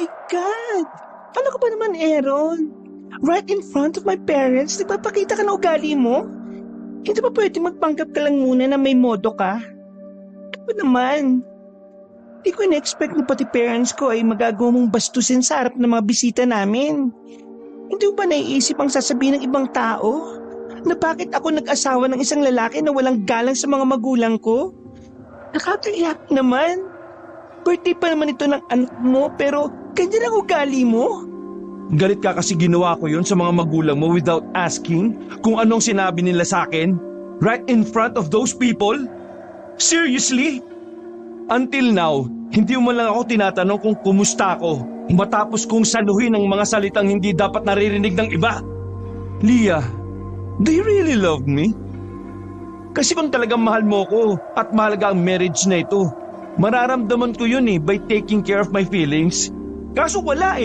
my God! Ano ka ba naman, Aaron? Right in front of my parents, nagpapakita ka na ugali mo? Hindi ba pwede magpanggap ka lang muna na may modo ka? Ano ba naman? Di ko in-expect na pati parents ko ay magagawa mong bastusin sa harap ng mga bisita namin. Hindi mo ba naiisip ang sasabihin ng ibang tao? Na bakit ako nag-asawa ng isang lalaki na walang galang sa mga magulang ko? Nakakaiyak naman. Birthday pa naman ito ng anak mo pero ganyan ang ugali mo? Galit ka kasi ginawa ko yun sa mga magulang mo without asking kung anong sinabi nila sa akin? Right in front of those people? Seriously? Until now, hindi mo lang ako tinatanong kung kumusta ako matapos kong saluhin ang mga salitang hindi dapat naririnig ng iba. Leah, do you really love me? Kasi kung talagang mahal mo ko at mahalaga ang marriage na ito, mararamdaman ko yun by taking care of my feelings. Kaso wala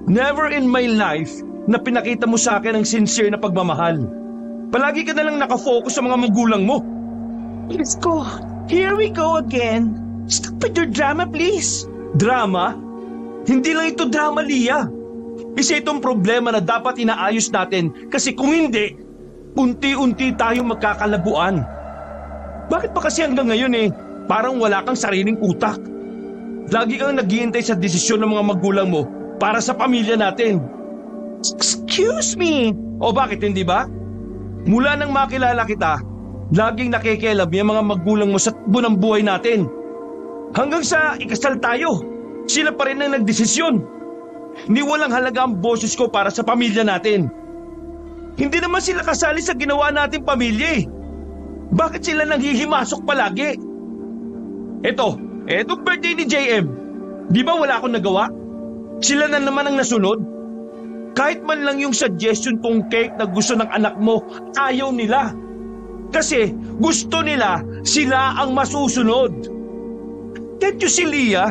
Never in my life na pinakita mo sa akin ang sincere na pagmamahal. Palagi ka na lang nakafocus sa mga magulang mo. Let's go. Here we go again. Stop with your drama, please. Drama? Hindi lang ito drama, Leah. Isa itong problema na dapat inaayos natin kasi kung hindi, unti-unti tayong magkakalabuan. Bakit pa kasi hanggang ngayon parang wala kang sariling utak? Lagi kang naghihintay sa desisyon ng mga magulang mo para sa pamilya natin. Excuse me! O bakit hindi ba? Mula nang makilala kita, laging nakikialam yung mga magulang mo sa bunang buhay natin. Hanggang sa ikasal tayo, sila pa rin ang nagdesisyon. Ni walang halaga ang boses ko para sa pamilya natin. Hindi naman sila kasali sa ginawa nating pamilya Bakit sila nanghihimasok palagi? Etong birthday ni JM. Di ba wala akong nagawa? Sila na naman ang nasunod. Kahit man lang yung suggestion kong cake na gusto ng anak mo, ayaw nila. Kasi gusto nila sila ang masusunod. Can't you see, Leah?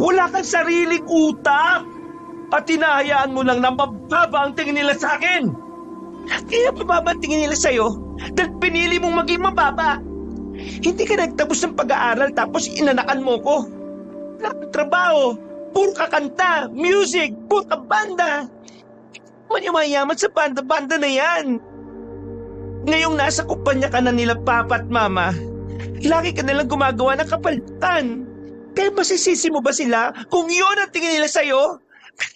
Wala kang sariling utak. At hinahayaan mo lang na mababa ang tingin nila sa akin. Kaya mababa ang tingin nila sa'yo dahil pinili mong maging mababa. Hindi ka nagtapos ng pag-aaral tapos inanakan mo ko. Wala kang trabaho. Puro ka kanta, music, puro ka banda. Mayaman sa banda-banda na yan. Ngayong nasa kumpanya ka na nila papa at mama, lagi ka nalang gumagawa ng kapalitan. Kaya masisisi mo ba sila kung yun ang tingin nila sa'yo?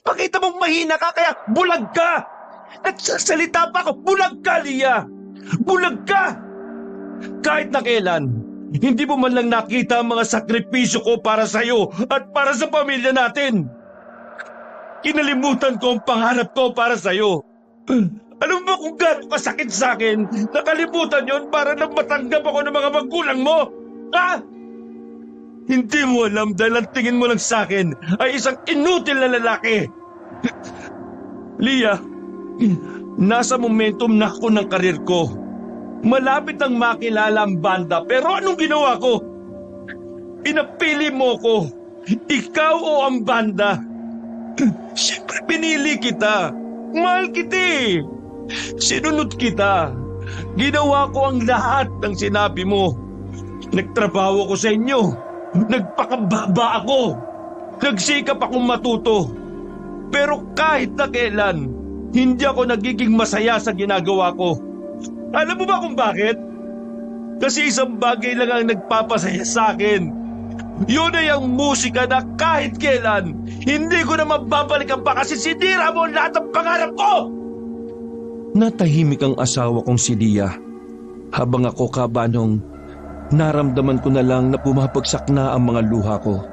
Pakita mong mahina ka kaya bulag ka! Nagsasalita pa ako, bulag ka, Leah! Bulag ka! Kahit na kailan, hindi mo man lang nakita ang mga sakripisyo ko para sa'yo at para sa pamilya natin. Kinalimutan ko ang pangarap ko para sa'yo. Alam mo kung gaano kasakit sa akin, nakalimutan yon para lang matanggap ako ng mga magulang mo? Ha? Hindi mo alam dahil ang tingin mo lang sa akin ay isang inutil na lalaki. Leah, nasa momentum na ako ng karir ko. Malapit ang makilala ang banda pero anong ginawa ko? Pinapili mo ko. Ikaw o ang banda? Siyempre pinili kita. Mahal kita Sinunod kita. Ginawa ko ang lahat ng sinabi mo. Nagtrabaho ko sa inyo. Nagpakababa ako. Nagsikap akong matuto. Pero kahit na kailan, hindi ako nagiging masaya sa ginagawa ko. Alam mo ba kung bakit? Kasi isang bagay lang ang nagpapasaya sa akin. Yun ay ang musika na kahit kailan, hindi ko na mababalikan pa kasi sinira mo lahat ng pangarap ko! Natahimik ang asawa kong si Leah. Habang ako kabanong, naramdaman ko na lang na pumapagsak na ang mga luha ko.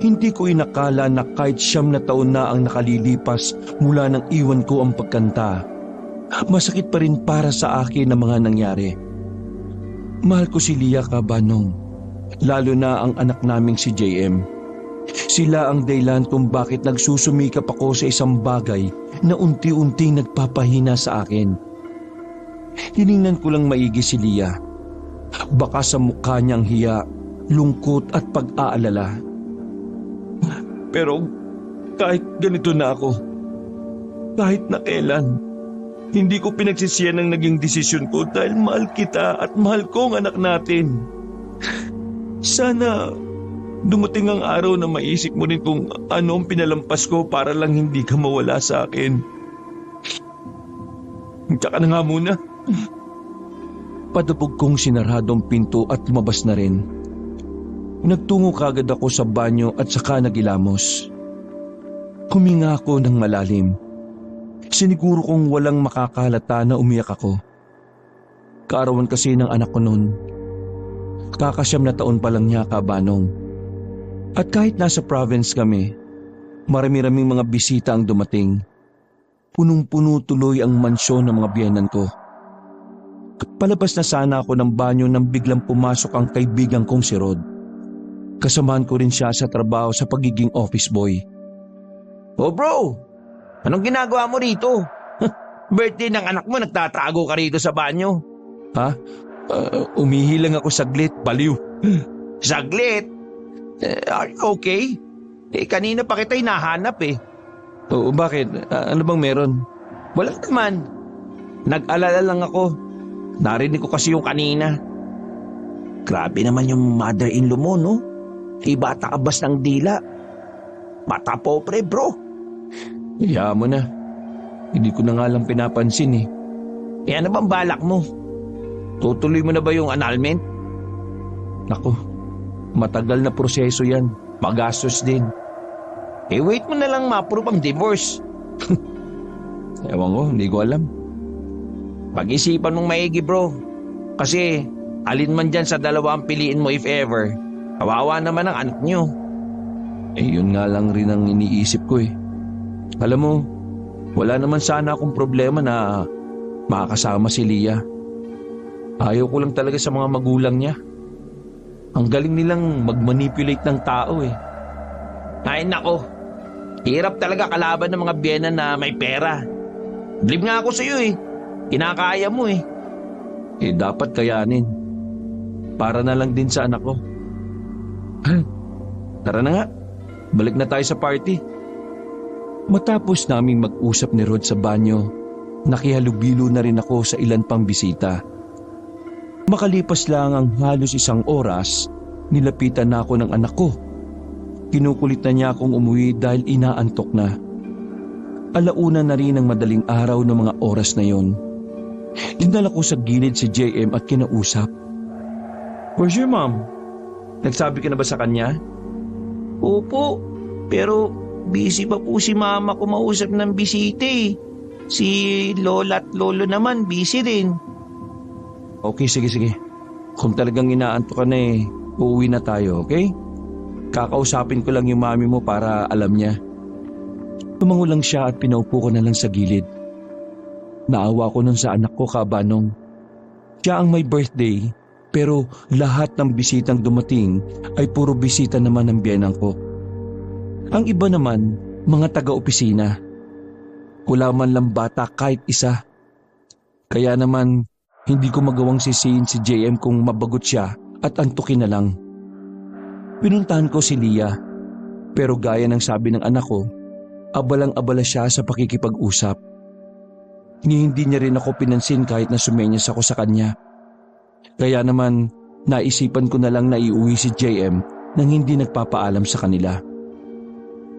Hindi ko inakala na kahit 9 na taon na ang nakalilipas mula nang iwan ko ang pagkanta, masakit pa rin para sa akin ang mga nangyari. Mahal ko si Leah kabanong, lalo na ang anak naming si JM. Sila ang dahilan kung bakit nagsusumikap ako sa isang bagay na unti-unting nagpapahina sa akin. Tiningnan ko lang maigi si Leah. Baka sa mukha niyang hiya, lungkot at pag-aalala. Pero kahit ganito na ako, kahit na kailan, hindi ko pinagsisiyan ang naging desisyon ko dahil mahal kita at mahal ko ang anak natin. Sana Dumating ang araw na maisip mo rin kung ano ang pinalampas ko para lang hindi ka mawala sa akin. Tsaka na nga muna. Padabog kong sinarado ang pinto at lumabas na rin. Nagtungo kagad ako sa banyo at saka nagilamos. Huminga ako ng malalim. Siniguro kong walang makakalata na umiyak ako. Kaarawan kasi ng anak ko noon. Kakasyam na taon pa lang niya, Kabanong. At kahit nasa province kami, marami-raming mga bisita ang dumating. Punong-puno tuloy ang mansyon ng mga biyenan ko. Palabas na sana ako ng banyo nang biglang pumasok ang kaibigan kong si Rod. Kasamahan ko rin siya sa trabaho sa pagiging office boy. Oh bro, anong ginagawa mo rito? Birthday ng anak mo, nagtatago ka rito sa banyo. Ha? Umihi lang ako saglit, baliw. Saglit? Are you okay? Kanina pa kita hinahanap eh. Oo, bakit? Ano bang meron? Walang naman. Nag-alala lang ako. Narinig ko kasi yung kanina. Grabe naman yung mother-in-law mo, no? Bata kabas ng dila. Bata pobre, bro. Iya mo na. Hindi ko na nga lang pinapansin eh. Ano bang balak mo? Tutuloy mo na ba yung annulment? Naku, matagal na proseso yan. Magastos din. Wait mo na lang ma-approve ang divorce. Ewan ko, hindi ko alam. Pag-isipan mong maigi, bro. Kasi alin man dyan sa dalawa ang piliin mo if ever, kawawa naman ang anak nyo. Yun nga lang rin ang iniisip ko eh. Alam mo, wala naman sana akong problema na makakasama si Leah. Ayaw ko lang talaga sa mga magulang niya. Ang galing nilang mag-manipulate ng tao eh. Ay nako, hirap talaga kalaban ng mga biyena na may pera. Believe nga ako sa'yo eh. Kinakaya mo eh. Dapat kayanin. Para na lang din sa anak ko. Tara na nga, balik na tayo sa party. Matapos naming mag-usap ni Rod sa banyo, nakihalubilo na rin ako sa ilan pang bisita. Makalipas lang ang halos 1 oras, nilapitan na ako ng anak ko. Kinukulit na niya akong umuwi dahil inaantok na. Alauna na rin ang madaling araw ng mga oras na yon. Dinala ko sa gilid si JM at kinausap. Where's your mom? Nagsabi ka na ba sa kanya? Opo, pero busy pa po si mama ko mausap ng bisita eh. Si lola at lolo naman busy rin. Okay, sige. Kung talagang inaantok ka na uuwi na tayo, okay? Kakausapin ko lang yung mami mo para alam niya. Tumango lang siya at pinaupo ko na lang sa gilid. Naawa ko nun sa anak ko, Kabanong. Siya ang may birthday, pero lahat ng bisitang dumating ay puro bisita naman ng biyenang ko. Ang iba naman, mga taga-opisina. Wala man lang bata kahit isa. Kaya naman, hindi ko magawang sisihin si JM kung mabagot siya at antukin na lang. Pinuntahan ko si Leah, pero gaya ng sabi ng anak ko, abalang-abala siya sa pakikipag-usap. Hindi niya rin ako pinansin kahit na sumenyas ako sa kanya. Kaya naman, naisipan ko na lang na iuwi si JM nang hindi nagpapaalam sa kanila.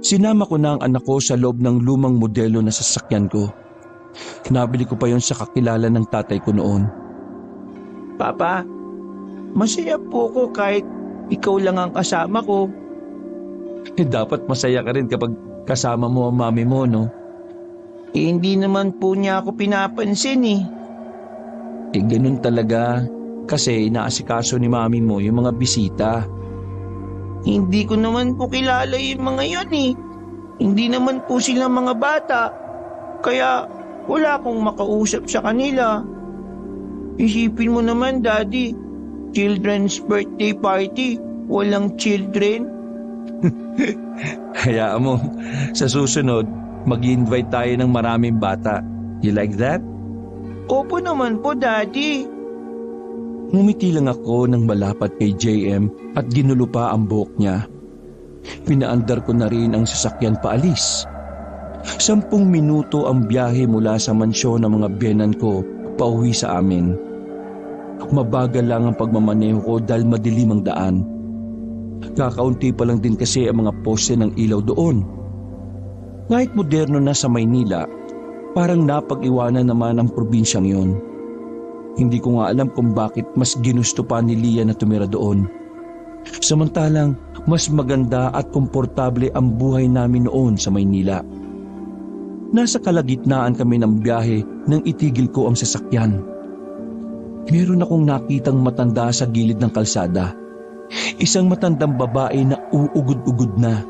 Sinama ko na ang anak ko sa loob ng lumang modelo na sasakyan ko. Nabili ko pa yon sa kakilala ng tatay ko noon. Papa, masaya po ko kahit ikaw lang ang kasama ko. Dapat masaya ka rin kapag kasama mo ang mami mo, no? Hindi naman po niya ako pinapansin eh. Ganun talaga. Kasi inaasikaso ni mami mo yung mga bisita. Hindi ko naman po kilala yung mga yan eh. Hindi naman po sila mga bata. Kaya wala akong makausap sa kanila. Isipin mo naman, Daddy, children's birthday party, walang children. Hayaan mo, sa susunod, mag-invite tayo ng maraming bata. You like that? Opo naman po, Daddy. Ngumiti lang ako nang malapat kay JM at ginulo pa ang buhok niya. Pinaandar ko na rin ang sasakyan paalis. 10 minuto ang biyahe mula sa mansyon ng mga biyenan ko pauwi sa amin. Mabagal lang ang pagmamaneho ko dahil madilim ang daan. Kakaunti pa lang din kasi ang mga poste ng ilaw doon. Kahit moderno na sa Maynila, parang napag-iwanan naman ang probinsyang yon. Hindi ko nga alam kung bakit mas ginusto pa ni Lia na tumira doon. Samantalang mas maganda at komportable ang buhay namin noon sa Maynila. Nasa kalagitnaan kami ng biyahe nang itigil ko ang sasakyan. Meron akong nakitang matanda sa gilid ng kalsada. Isang matandang babae na uugod-ugod na.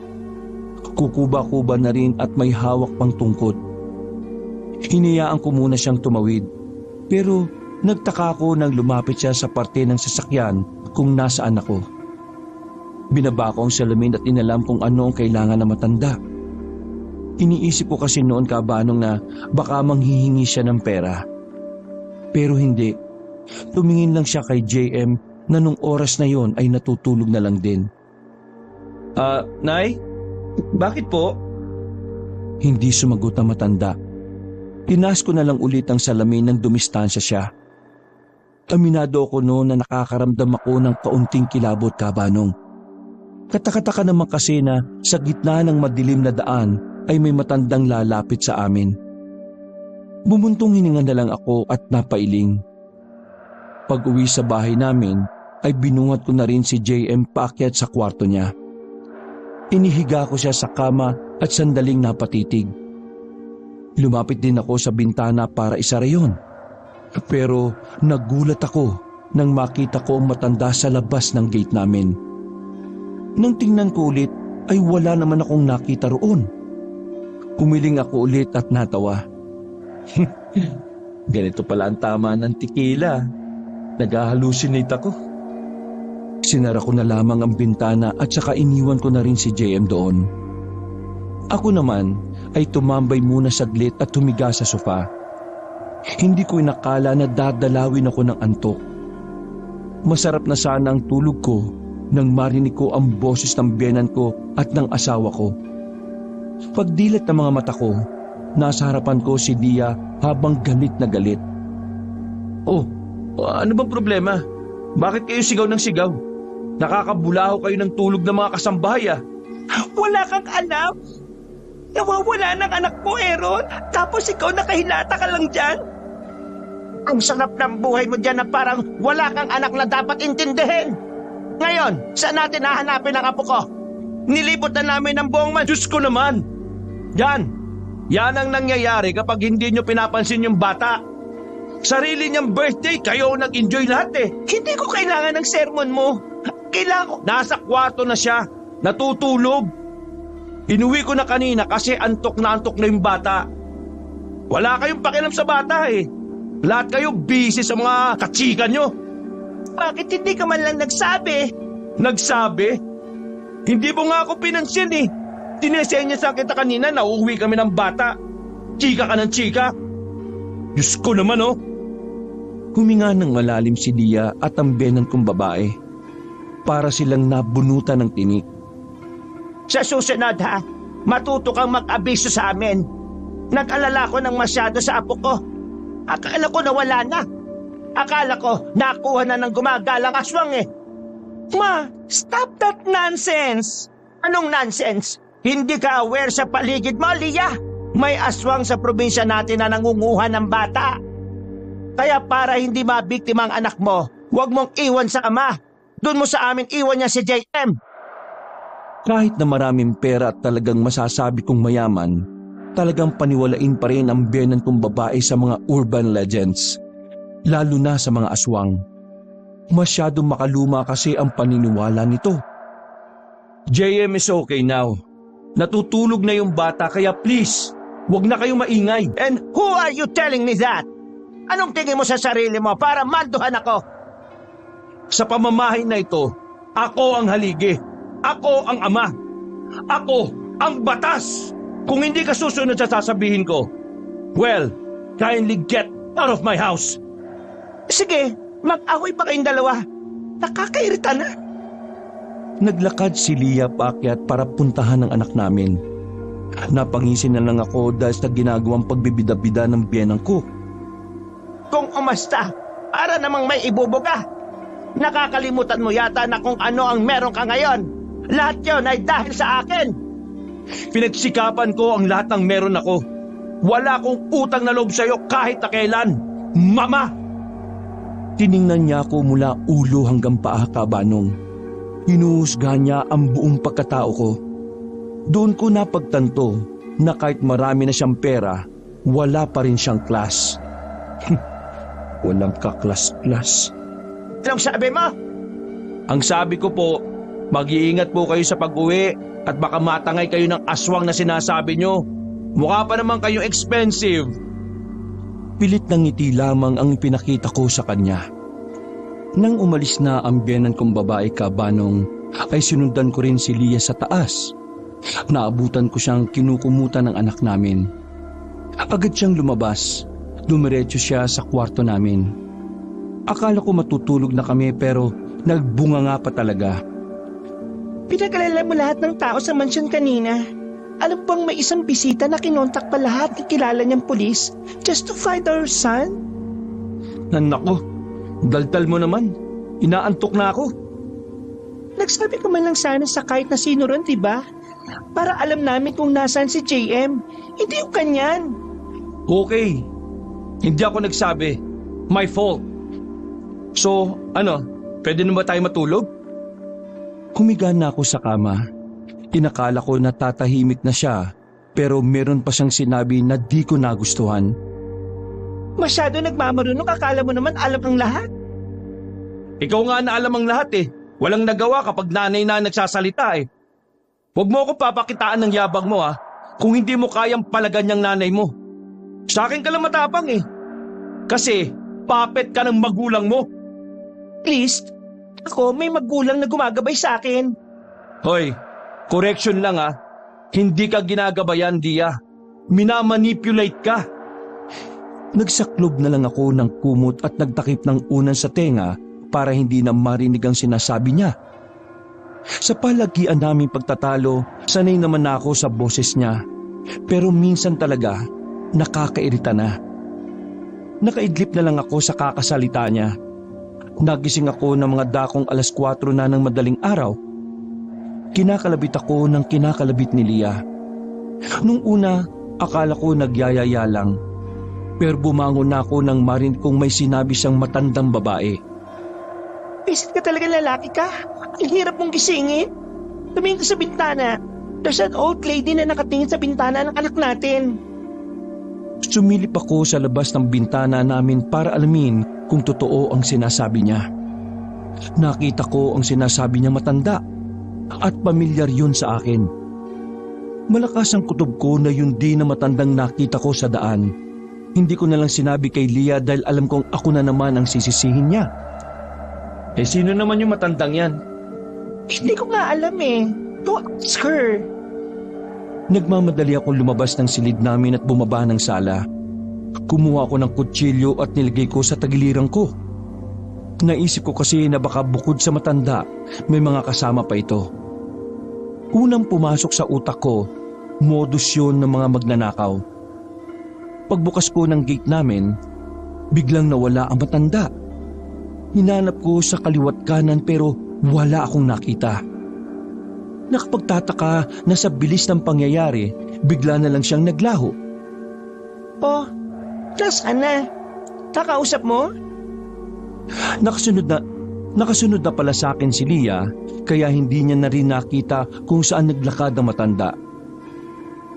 Kukuba-kuba na rin at may hawak pang tungkod. Hinayaan ko muna siyang tumawid, pero nagtaka ko nang lumapit siya sa parte ng sasakyan kung nasaan ako. Binaba ko ang salamin at inalam kung ano ang kailangan ng matanda. Iniisip ko kasi noon kabanong na baka manghihingi siya ng pera. Pero hindi. Tumingin lang siya kay JM na nung oras na yon ay natutulog na lang din. Nay? Bakit po? Hindi sumagot ang matanda. Tinaas ko na lang ulit ang salamin nang dumistansya siya. Aminado ako noon na nakakaramdam ako ng kaunting kilabot kabanong. Katakataka naman kasi na sa gitna ng madilim na daan ay may matandang lalapit sa amin. Bumuntong hininga na lang ako at napailing. Pag-uwi sa bahay namin ay binungat ko na rin si JM paakyat sa kwarto niya. Inihiga ko siya sa kama at sandaling napatitig. Lumapit din ako sa bintana para isara yon. Pero nagulat ako nang makita ko ang matanda sa labas ng gate namin. Nang tingnan ko ulit ay wala naman akong nakita roon. Umiling ako ulit at natawa. Ganito pala ang tama ng tequila. Nag-halusinate ako. Sinara ko na lamang ang bintana at saka iniwan ko na rin si JM doon. Ako naman ay tumambay muna saglit at humiga sa sofa. Hindi ko inakala na dadalawin ako ng antok. Masarap na sana ang tulog ko nang marinig ko ang boses ng biyenan ko at ng asawa ko. Pagdilat ng mga mata ko, nasa harapan ko si Lia habang galit na galit. Oh, ano bang problema? Bakit kayo sigaw ng sigaw? Nakakabulaho kayo ng tulog ng mga kasambahay ah. Wala kang alam? Nawawala ng anak mo, Aaron? Tapos ikaw nakahilata ka lang dyan? Ang sarap ng buhay mo dyan na parang wala kang anak na dapat intindihin. Ngayon, saan natin hahanapin ang apo ko? Nilipot na namin ang buong Diyos ko naman! Yan ang nangyayari kapag hindi nyo pinapansin yung bata. Sarili niyang birthday, kayo nag-enjoy lahat eh. Hindi ko kailangan ng sermon mo. Kailangan ko... Nasa kwarto na siya, natutulog. Inuwi ko na kanina kasi antok na yung bata. Wala kayong pakialam sa bata eh. Lahat kayo busy sa mga katsika nyo. Bakit hindi ka man lang nagsabi? Nagsabi? Hindi mo nga ako pinansin eh. Tinesenya sa kita kanina na uuwi kami ng bata. Chika ka ng chika. Diyos ko naman oh. Huminga ng malalim si Lia at ang biyenan kong babae. Para silang nabunutan ng tinik. Sa susunod ha, matuto kang mag-abiso sa amin. Nag-alala ko ng masyado sa apo ko. Akala ko nawala na. Akala ko nakuha na ng gumagalang aswang eh. Ma, stop that nonsense! Anong nonsense? Hindi ka aware sa paligid mo, Lia? May aswang sa probinsya natin na nangunguha ng bata. Kaya para hindi mabiktima ang anak mo, huwag mong iwan sa ama. Doon mo sa amin iwan niya si JM. Kahit na maraming pera at talagang masasabi kong mayaman, talagang paniwalain pa rin ang biyenan kong babae sa mga urban legends. Lalo na sa mga aswang. Masyadong makaluma kasi ang paniniwala nito. JM is okay now. Natutulog na yung bata kaya please, huwag na kayong maingay. And who are you telling me that? Anong tingin mo sa sarili mo para manduhan ako? Sa pamamahay na ito, ako ang haligi. Ako ang ama. Ako ang batas. Kung hindi ka susunod sa sasabihin ko, well, kindly get out of my house. Sige, mag-away pa kayong dalawa. Nakakairita na. Naglakad si Lia paakyat para puntahan ang anak namin. Napangisin na lang ako dahil sa ginagawang pagbibida-bida ng biyenan ko. Kung umasta, para namang may ibubuga. Nakakalimutan mo yata na kung ano ang meron ka ngayon. Lahat yon ay dahil sa akin. Pinagsikapan ko ang lahat ng meron ako. Wala akong utang na loob sa'yo kahit na kailan. Mama! Tiningnan niya ako mula ulo hanggang paa, Kabanong. Hinuhusga niya ang buong pagkatao ko. Doon ko napagtanto na kahit marami na siyang pera, wala pa rin siyang class. Walang kaklas-klas. Anong sabi mo? Ang sabi ko po, mag-iingat po kayo sa pag-uwi at baka matangay kayo ng aswang na sinasabi nyo. Mukha pa naman kayong expensive. Pilit ng ngiti lamang ang ipinakita ko sa kanya. Nang umalis na ang biyenan kong babae, Kabanong, ay sinundan ko rin si Lia sa taas. Naabutan ko siyang kinukumutan ng anak namin. Agad siyang lumabas. Dumiretso siya sa kwarto namin. Akala ko matutulog na kami pero nagbunga nga pa talaga. Pinag-alala mo lahat ng tao sa mansyon kanina. Alam bang may isang bisita na kinontak pa lahat ng kilala niyang pulis just to find our son? Nako, daldal mo naman. Inaantok na ako. Nagsabi ko man lang sana sa kahit na sino ron, diba? Para alam namin kung nasaan si JM. Hindi yung kanyan. Okay, hindi ako nagsabi. My fault. So, pwede na ba tayo matulog? Humiga na ako sa kama. Inakala ko na tatahimik na siya pero meron pa siyang sinabi na di ko nagustuhan. Masyado nagmamarunong, akala mo naman alam ang lahat. Ikaw nga na alam ang lahat eh. Walang nagawa kapag nanay na nagsasalita eh. Huwag mo ako papakitaan ng yabang mo kung hindi mo kayang palagan yung nanay mo. Sa akin ka lang matapang eh. Kasi puppet ka ng magulang mo. Please, ako may magulang na gumagabay sa akin. Hoy, correction lang Hindi ka ginagabayan, Dia. Minamanipulate ka. Nagsaklob na lang ako ng kumot at nagtakip ng unan sa tenga para hindi na marinig ang sinasabi niya. Sa palagian naming pagtatalo, sanay naman ako sa boses niya. Pero minsan talaga, nakakairita na. Nakaidlip na lang ako sa kakasalita niya. Nagising ako ng mga dakong 4:00 na ng madaling araw. Kinakalabit ako ng kinakalabit ni Lia. Nung una, akala ko nagyayaya lang. Pero bumangon na ako nang marinig kong may sinabi siyang matandang babae. Visit ka talaga, lalaki ka. Ang hirap mong gisingin. Tumingin ka sa bintana. There's an old lady na nakatingin sa bintana ng anak natin. Sumilip ako sa labas ng bintana namin para alamin kung totoo ang sinasabi niya. Nakita ko ang sinasabi niya matanda at pamilyar yun sa akin. Malakas ang kutob ko na yun din na matandang nakita ko sa daan. Hindi ko na lang sinabi kay Lia dahil alam kong ako na naman ang sisisihin niya. Eh sino naman yung matandang yan? Hindi ko nga alam eh. Go ask her. Nagmamadali akong lumabas ng silid namin at bumaba ng sala. Kumuha ako ng kutsilyo at nilagay ko sa tagiliran ko. Naisip ko kasi na baka bukod sa matanda, may mga kasama pa ito. Unang pumasok sa utak ko, modus yun ng mga magnanakaw. Pagbukas ko ng gate namin, biglang nawala ang matanda. Hinanap ko sa kaliwat kanan pero wala akong nakita. Nakapagtataka na sa bilis ng pangyayari, bigla na lang siyang naglaho. Oh, nasaan na? Kakausap mo? Nakasunod na pala sa akin si Lia, kaya hindi niya na rin nakita kung saan naglakad ang matanda.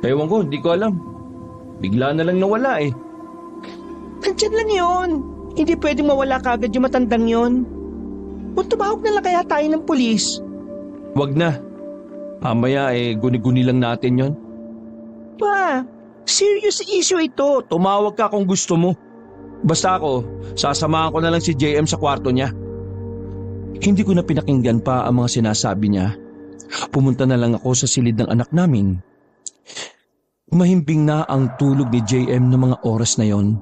Ewan ko, hindi ko alam. Bigla na lang nawala eh. Nandyan lang yun. Hindi pwedeng mawala kagad yung matandang yun. Kung tumawag na lang kaya tayo ng pulis. Wag na. Mamaya guni-guni lang natin yon. Pa, serious issue ito. Tumawag ka kung gusto mo. Basta ako, sasamahan ko na lang si JM sa kwarto niya. Hindi ko na pinakinggan pa ang mga sinasabi niya. Pumunta na lang ako sa silid ng anak namin. Mahimbing na ang tulog ni JM ng mga oras na yon.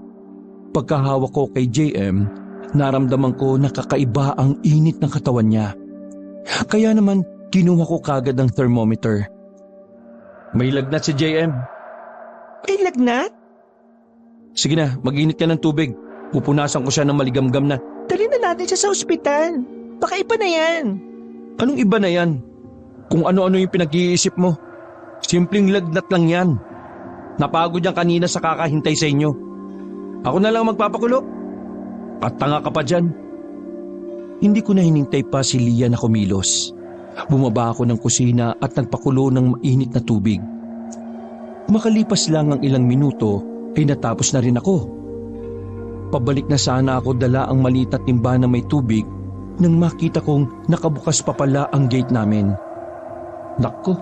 Pagkahawak ko kay JM, naramdaman ko na kakaiba ang init ng katawan niya. Kaya naman, kinuha ko kagad ang thermometer. May lagnat si JM. May lagnat? Sige na, mag-init ka ng tubig. Pupunasan ko siya ng maligamgam na. Dali na natin siya sa ospital. Baka iba na yan. Anong iba na yan? kung ano-ano yung pinag-iisip mo. Simpleng lagnat lang yan. Napagod yan kanina sa kakahintay sa inyo. Ako na lang magpapakulo. At tanga ka pa dyan. Hindi ko na hinintay pa si Lia na kumilos. Bumaba ako ng kusina at nagpakulo ng mainit na tubig. Makalipas lang ang ilang minuto ay natapos na rin ako. Pabalik na sana ako dala ang maliit na timba na may tubig nang makita kong nakabukas pa pala ang gate namin. Naku,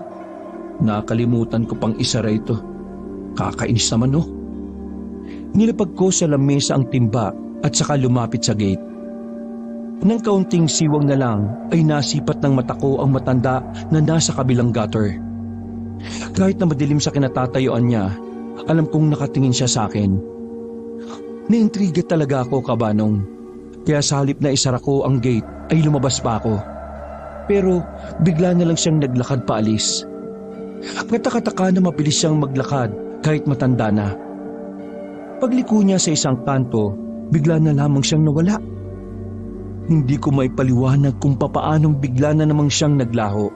nakalimutan ko pang isara ito. Kakainis naman no. Nilapag ko sa lamesa ang timba at saka lumapit sa gate. Nang kaunting siwang na lang ay nasipat ng mata ko ang matanda na nasa kabilang gutter. Kahit na madilim sa kinatatayuan niya, alam kong nakatingin siya sa akin. Naintriga talaga ako, Kabanong. Kaya sa halip na isara ko ang gate ay lumabas pa ako. Pero bigla na lang siyang naglakad paalis. Kataka-taka na mabilis siyang maglakad kahit matanda na. Pagliko niya sa isang kanto, bigla na lamang siyang nawala. Hindi ko may paliwanag kung papaanong bigla na namang siyang naglaho.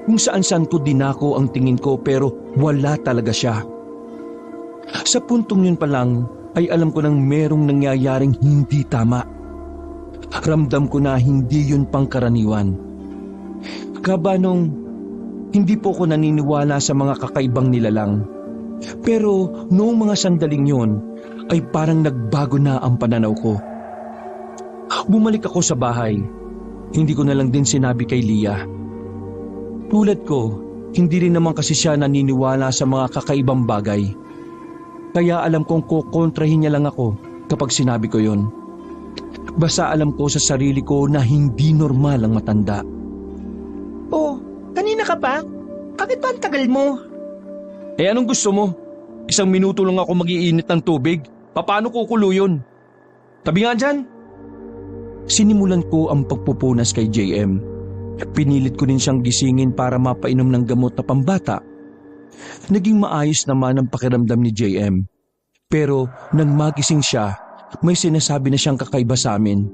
Kung saan-saan ko dinako ang tingin ko pero wala talaga siya. Sa puntong yun pa lang ay alam ko nang merong nangyayaring hindi tama. Ramdam ko na hindi yun pangkaraniwan. Kabanong, hindi po ko naniniwala sa mga kakaibang nilalang. Pero noong mga sandaling yun ay parang nagbago na ang pananaw ko. Bumalik ako sa bahay. Hindi ko na lang din sinabi kay Lia. Tulad ko, hindi rin naman kasi siya naniniwala sa mga kakaibang bagay. Kaya alam kong kukontrahin niya lang ako kapag sinabi ko yun. Basta alam ko sa sarili ko na hindi normal ang matanda. Oh, kanina ka pa? Bakit ba ang tagal mo? Eh anong gusto mo? 1 minuto lang ako mag-iinit ng tubig. Paano kukulo yun? Tabi nga dyan. Sinimulan ko ang pagpupunas kay JM. Pinilit ko din siyang gisingin para mapainom ng gamot na pambata. Naging maayos naman ang pakiramdam ni JM. Pero nang magising siya, may sinasabi na siyang kakaiba sa amin.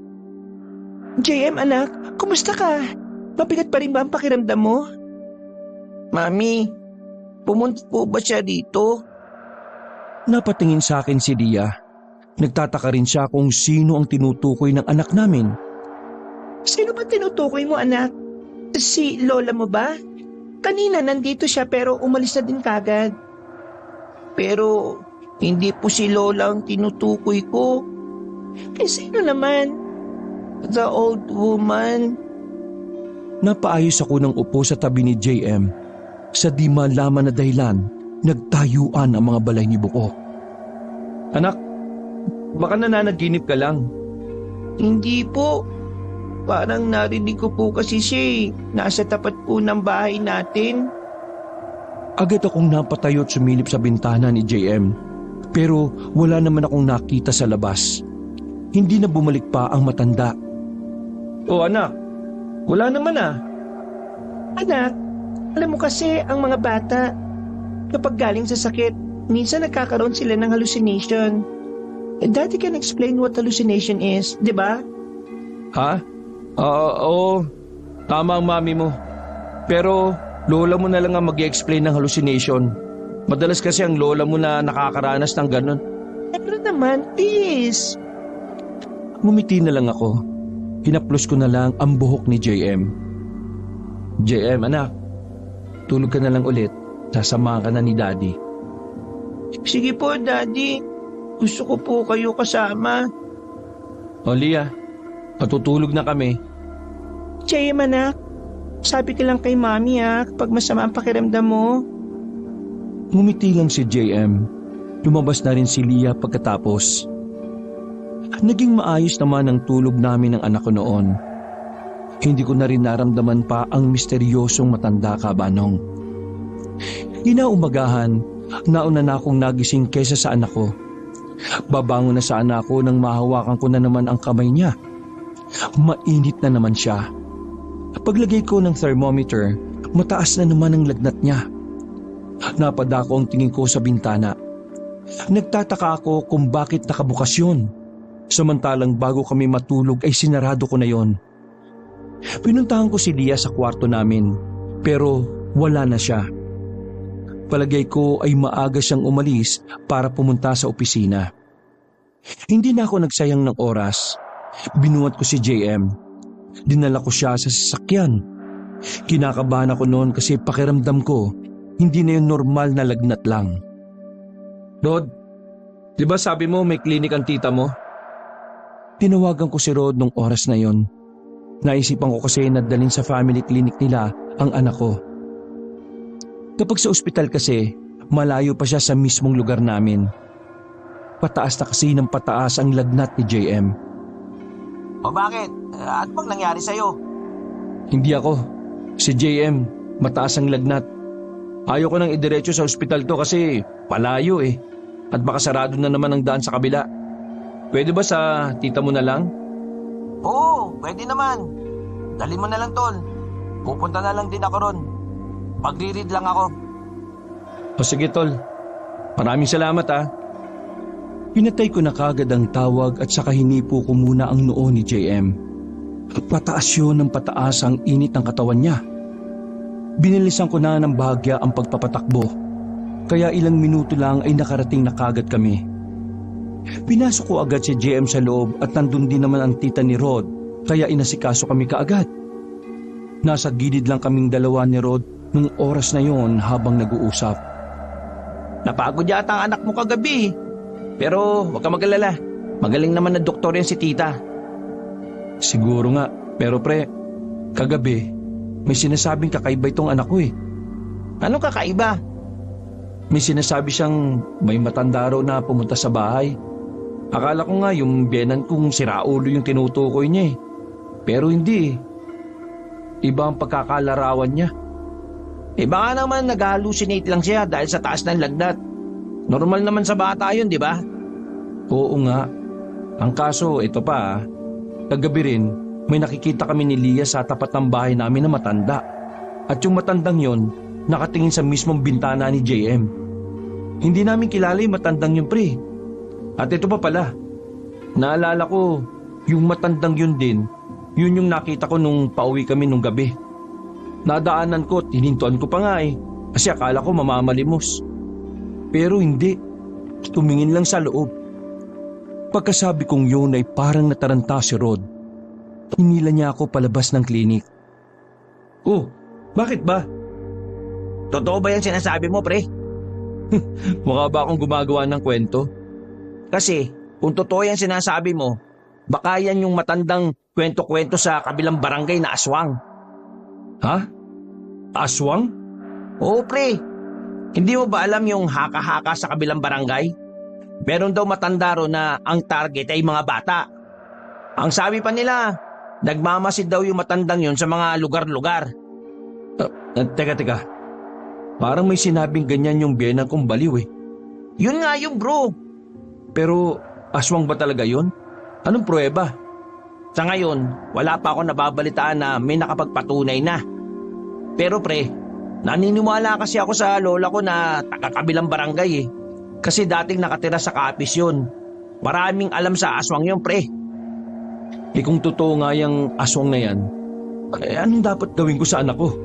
JM anak, kumusta ka? Mabigat pa rin ba ang pakiramdam mo? Mami, pumunta po ba siya dito? Napatingin sa akin si Lia. Nagtataka rin siya kung sino ang tinutukoy ng anak namin. Sino ba tinutukoy mo anak? Si lola mo ba? Kanina nandito siya pero umalis na din kagad. Pero hindi po si lola ang tinutukoy ko. Eh sino naman? The old woman. Napaayos ako ng upo sa tabi ni JM. Sa di malaman na dahilan, nagtayuan ang mga balay ni Buko. Anak, baka nananaginip ka lang. Hindi po. Parang narinig ko po kasi siya eh. Nasa tapat po ng bahay natin. Agad akong napatayo at sumilip sa bintana ni JM. Pero wala naman akong nakita sa labas. Hindi na bumalik pa ang matanda. Oh anak, wala naman ah. Anak, alam mo kasi ang mga bata, kapag galing sa sakit, minsan nagkakaroon sila ng hallucination. Daddy can explain what hallucination is, di ba? Ha? Oo, tama ang mami mo. Pero lola mo na lang ang mag-i-explain ng hallucination. Madalas kasi ang lola mo na nakakaranas ng ganun. Pero naman, please. Ngumiti na lang ako. Hinaplos ko na lang ang buhok ni JM. JM, anak, tulog ka na lang ulit. Sasamahan ka na ni Daddy. Sige po, Daddy. Gusto ko po kayo kasama. O Lia, matutulog na kami. JM anak, sabi ka lang kay Mami kapag masama ang pakiramdam mo. Ngumiti lang si JM. Lumabas na rin si Lia pagkatapos. Naging maayos naman ang tulog namin ng anak ko noon. Hindi ko na rin naramdaman pa ang misteryosong matanda, Kabanong. Inaumagahan, nauna na akong nagising kaysa sa anak ko. Babangon na sana ako nang mahawakan ko na naman ang kamay niya. Mainit na naman siya. Paglagay ko ng thermometer, mataas na naman ang lagnat niya. Napadako ang tingin ko sa bintana. Nagtataka ako kung bakit nakabukas yun. Samantalang bago kami matulog ay sinarado ko na yon. Pinuntahan ko si Lia sa kwarto namin, pero wala na siya. Palagay ko ay maaga siyang umalis para pumunta sa opisina. Hindi na ako nagsayang ng oras. Binuhat ko si JM. Dinala ko siya sa sasakyan. Kinakabahan ako noon kasi pakiramdam ko, hindi na yung normal na lagnat lang. Rod, di ba sabi mo may klinik ang tita mo? Tinawagan ko si Rod nung oras na yon. Naisipan ko kasi na dalhin sa family clinic nila ang anak ko. Kapag sa ospital kasi, malayo pa siya sa mismong lugar namin. Pataas na kasi ng pataas ang lagnat ni JM. O bakit? At bang nangyari sa'yo? Hindi ako. Si JM, mataas ang lagnat. Ayaw ko nang idiretso sa ospital to kasi palayo eh. At baka sarado na naman ang daan sa kabila. Pwede ba sa tita mo na lang? Oo, pwede naman. Dali mo na lang, Tol. Pupunta na lang din ako ron. Magre-read lang ako. O sige, Tol. Maraming salamat ah. Pinatay ko na kagad ang tawag at saka hinipo ko muna ang noo ni JM. Pataas yun ng pataas ang init ng katawan niya. Binilisan ko na ng bahagya ang pagpapatakbo. Kaya ilang minuto lang ay nakarating na kagad kami. Pinasok ko agad si JM sa loob at nandun din naman ang tita ni Rod, kaya inasikaso kami kaagad. Nasa gilid lang kaming dalawa ni Rod nung oras na yon habang nag-uusap. Napagod yata ang anak mo kagabi. Pero huwag ka mag-alala. Magaling naman na doktor yan si tita. Siguro nga, pero pre, kagabi, may sinasabing kakaiba itong anak ko eh. Anong kakaiba? May sinasabi siyang may matanda raw na pumunta sa bahay. Akala ko nga yung biyenan kong siraulo yung tinutukoy niya eh. Pero hindi eh. Iba ang pagkakalarawan niya. Eh baka naman nag-hallucinate lang siya dahil sa taas ng lagnat. Normal naman sa bata yun, di ba? Oo nga. Ang kaso, ito pa kagabi rin, may nakikita kami ni Lia sa tapat ng bahay namin na matanda. At yung matandang yon, nakatingin sa mismong bintana ni JM. Hindi namin kilala yung matandang yun, pre. At ito pa pala, naalala ko, yung matandang yun din, yun yung nakita ko nung pauwi kami nung gabi. Nadaanan ko at hinintuan ko pa nga eh, kasi akala ko mamamalimos. Pero hindi, tumingin lang sa loob. Pagkasabi kong yun ay parang nataranta si Rod. Hinila niya ako palabas ng klinik. Oh, bakit ba? Totoo ba yan sinasabi mo, pre? Mukha ba akong gumagawa ng kwento? Kasi kung totoo yan sinasabi mo, baka yan yung matandang kwento-kwento sa kabilang barangay na aswang. Ha? Aswang? Oo, pre. Hindi mo ba alam yung haka-haka sa kabilang barangay? Meron daw matanda ro na ang target ay mga bata. Ang sabi pa nila, nagmamasid daw yung matandang yun sa mga lugar-lugar. Teka. Parang may sinabing ganyan yung biyenan kong baliw eh. Yun nga yung bro. Pero aswang ba talaga yun? Anong pruweba? Sa ngayon, wala pa ako nababalitaan na may nakapagpatunay na. Pero pre, naniniwala kasi ako sa lola ko na taga-kabilang barangay eh. Kasi dating nakatira sa Capiz yun. Maraming alam sa aswang yun, pre. Eh kung totoo nga yung aswang na yan, anong dapat gawin ko sa anak ko?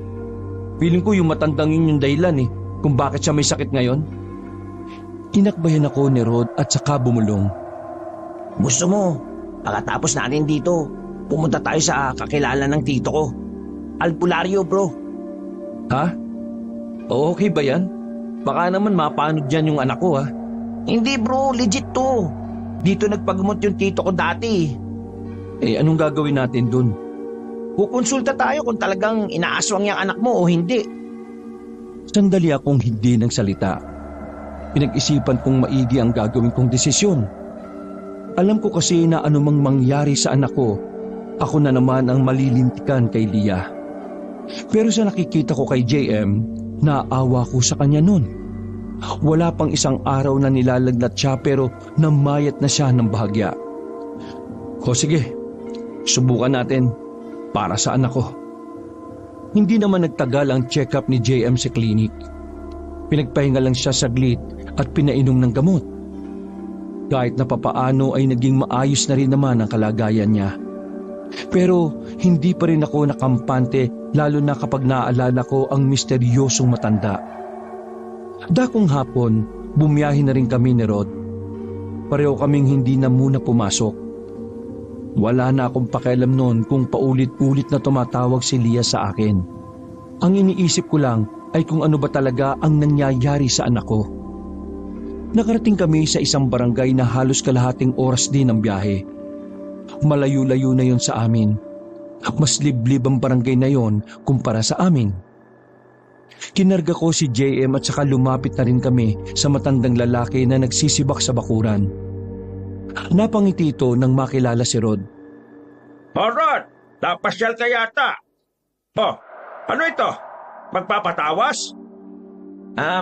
Feeling ko yung matandang yun yung dahilan eh, kung bakit siya may sakit ngayon. Tinakbayan ako ni Rod at saka bumulong. Gusto mo, pagkatapos natin dito, pumunta tayo sa kakilala ng tito ko. Albularyo, bro. Ha? Okay ba yan? Baka naman mapanod dyan yung anak ko ha. Hindi bro, legit to. Dito nagpagamot yung tito ko dati. Eh anong gagawin natin dun? Kukonsulta tayo kung talagang inaaswang yung anak mo o hindi. Sandali akong hindi nagsalita. Pinag-isipan kong maigi ang gagawin kong desisyon. Alam ko kasi na anumang mangyari sa anak ko, ako na naman ang malilintikan kay Lia. Pero sa nakikita ko kay JM, naawa ko sa kanya nun. Wala pang isang araw na nilalagnat siya pero namayat na siya ng bahagya. O sige, subukan natin para sa anak ko. Hindi naman nagtagal ang check-up ni JM sa klinik. Pinagpahinga lang siya saglit at pinainom ng gamot. Kahit na papaano ay naging maayos na rin naman ang kalagayan niya. Pero hindi pa rin ako nakampante lalo na kapag naaalala ko ang misteryosong matanda. Dakong hapon, bumiyahe na rin kami ni Rod. Pareho kaming hindi na muna pumasok. Wala na akong pakialam noon kung paulit-ulit na tumatawag si Leah sa akin. Ang iniisip ko lang ay kung ano ba talaga ang nangyayari sa anak ko. Nakarating kami sa isang barangay na halos kalahating oras din ang biyahe. Malayo-layo na yon sa amin. Mas liblib ang barangay na yon kumpara sa amin. Kinarga ko si JM at saka lumapit na rin kami sa matandang lalaki na nagsisibak sa bakuran. Napangiti ito nang makilala si Rod. Rod, napasyal ka yata. Oh, ano ito? Magpapatawas?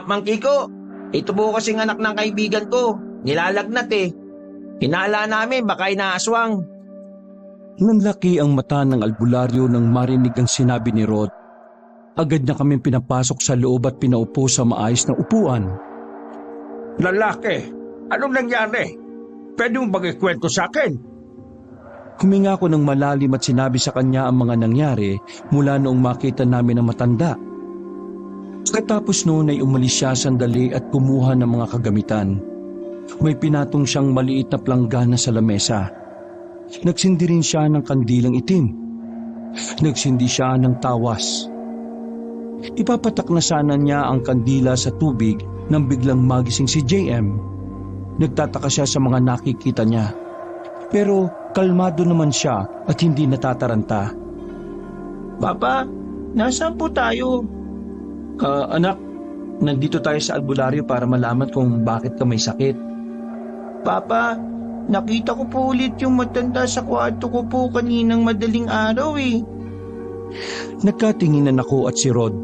Mang Kiko, ito po kasing anak ng kaibigan ko. Nilalagnat eh. Hinala namin baka inaaswang. Nanlaki ang mata ng albularyo nang marinig ang sinabi ni Rod. Agad na kaming pinapasok sa loob at pinaupo sa maayos na upuan. Lalaki, anong nangyari? Pwede mo bang ikwento sa akin? Huminga ako ng malalim at sinabi sa kanya ang mga nangyari mula noong makita namin ang matanda. Katapos noon ay umalis siya sandali at kumuha ng mga kagamitan. May pinatong siyang maliit na planggana sa lamesa. Nagsindi rin siya ng kandilang itim. Nagsindi siya ng tawas. Ipapatak na sana niya ang kandila sa tubig nang biglang magising si JM. Nagtataka siya sa mga nakikita niya. Pero kalmado naman siya at hindi natataranta. Papa, nasaan po tayo? Anak, nandito tayo sa albularyo para malaman kung bakit ka may sakit. Papa, nakita ko po ulit yung matanda sa kwarto ko po kaninang madaling araw eh. Nagkatinginan ako at si Rod.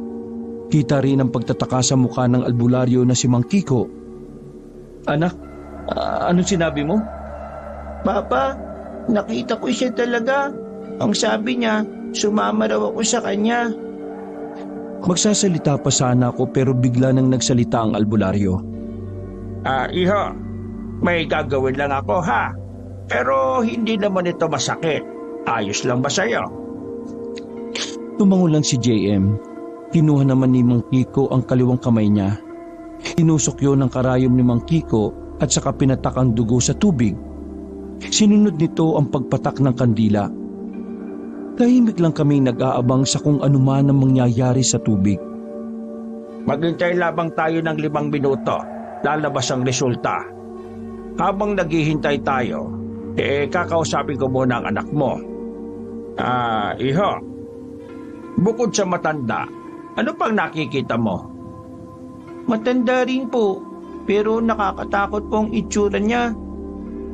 Kita rin ang pagtataka sa mukha ng albularyo na si Mang Kiko. Anak, anong sinabi mo? Papa, nakita ko siya talaga. Ang sabi niya, sumama raw ako sa kanya. Magsasalita pa sana ako pero bigla nang nagsalita ang albularyo. Iho, may gagawin lang ako ha. Pero hindi naman ito masakit. Ayos lang ba sa'yo? Tumango lang si JM. Kinuha naman ni Mang Kiko ang kaliwang kamay niya. Inusok yun ng karayom ni Mang Kiko at saka pinatak ang dugo sa tubig. Sinunod nito ang pagpatak ng kandila. Tahimik lang kami nag-aabang sa kung ano man ang mangyayari sa tubig. Maghintay labang tayo ng 5 minuto. Lalabas ang resulta. Habang naghihintay tayo, kakausapin ko muna ang anak mo. Iho, bukod sa matanda, ano pang nakikita mo? Matanda rin po, pero nakakatakot po ang itsura niya.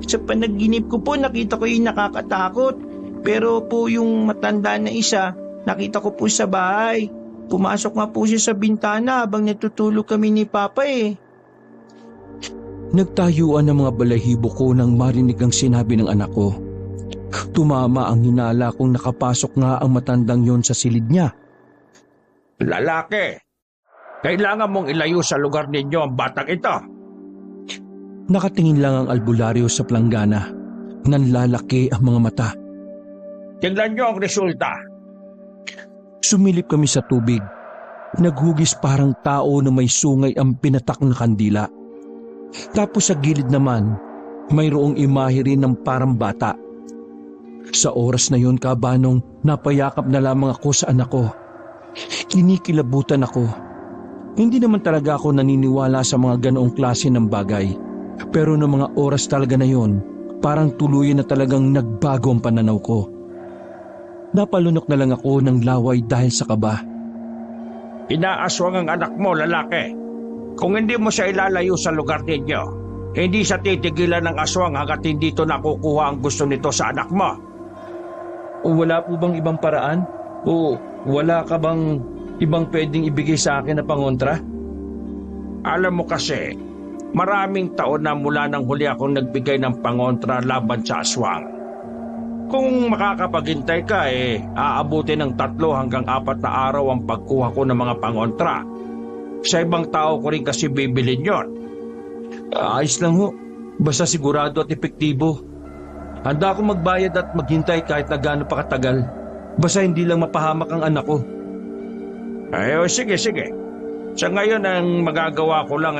Sa panaginip ko po nakita ko yung nakakatakot. Pero po yung matanda na isa, nakita ko po sa bahay. Pumasok nga po siya sa bintana habang natutulog kami ni Papa eh. Nagtayuan ang mga balahibo ko nang marinig ang sinabi ng anak ko. Tumama ang hinala kung nakapasok nga ang matandang yon sa silid niya. Lalaki, kailangan mong ilayo sa lugar ninyo ang batang ito. Nakatingin lang ang albularyo sa planggana. Nanlalaki ang mga mata. Tingnan niyo ang resulta. Sumilip kami sa tubig. Naghugis parang tao na may sungay ang pinatak na kandila. Tapos sa gilid naman, mayroong imahe rin ng parang bata. Sa oras na yun, kabanong, napayakap na lamang ako sa anak ko. Kinikilabutan ako. Hindi naman talaga ako naniniwala sa mga ganoong klase ng bagay. Pero noong mga oras talaga na yun, parang tuluyan na talagang nagbago ang pananaw ko. Napalunok na lang ako ng laway dahil sa kaba. Inaaswang ang anak mo, lalaki. Kung hindi mo siya ilalayo sa lugar ninyo, hindi siya titigilan ng aswang hanggat hindi ito nakukuha ang gusto nito sa anak mo. Wala po bang ibang paraan? O wala ka bang ibang pwedeng ibigay sa akin na pangontra? Alam mo kasi, maraming taon na mula nang huli akong nagbigay ng pangontra laban sa aswang. Kung makakapaghintay ka aabutin ng 3 hanggang 4 na araw ang pagkuha ko ng mga pangontra. Sa ibang tao ko rin kasi bibilin yon. Ayos lang ho. Basta sigurado at epektibo. Handa akong magbayad at maghintay kahit na gaano pa katagal. Basta hindi lang mapahamak ang anak ko. Ay, sige. Sa ngayon ang magagawa ko lang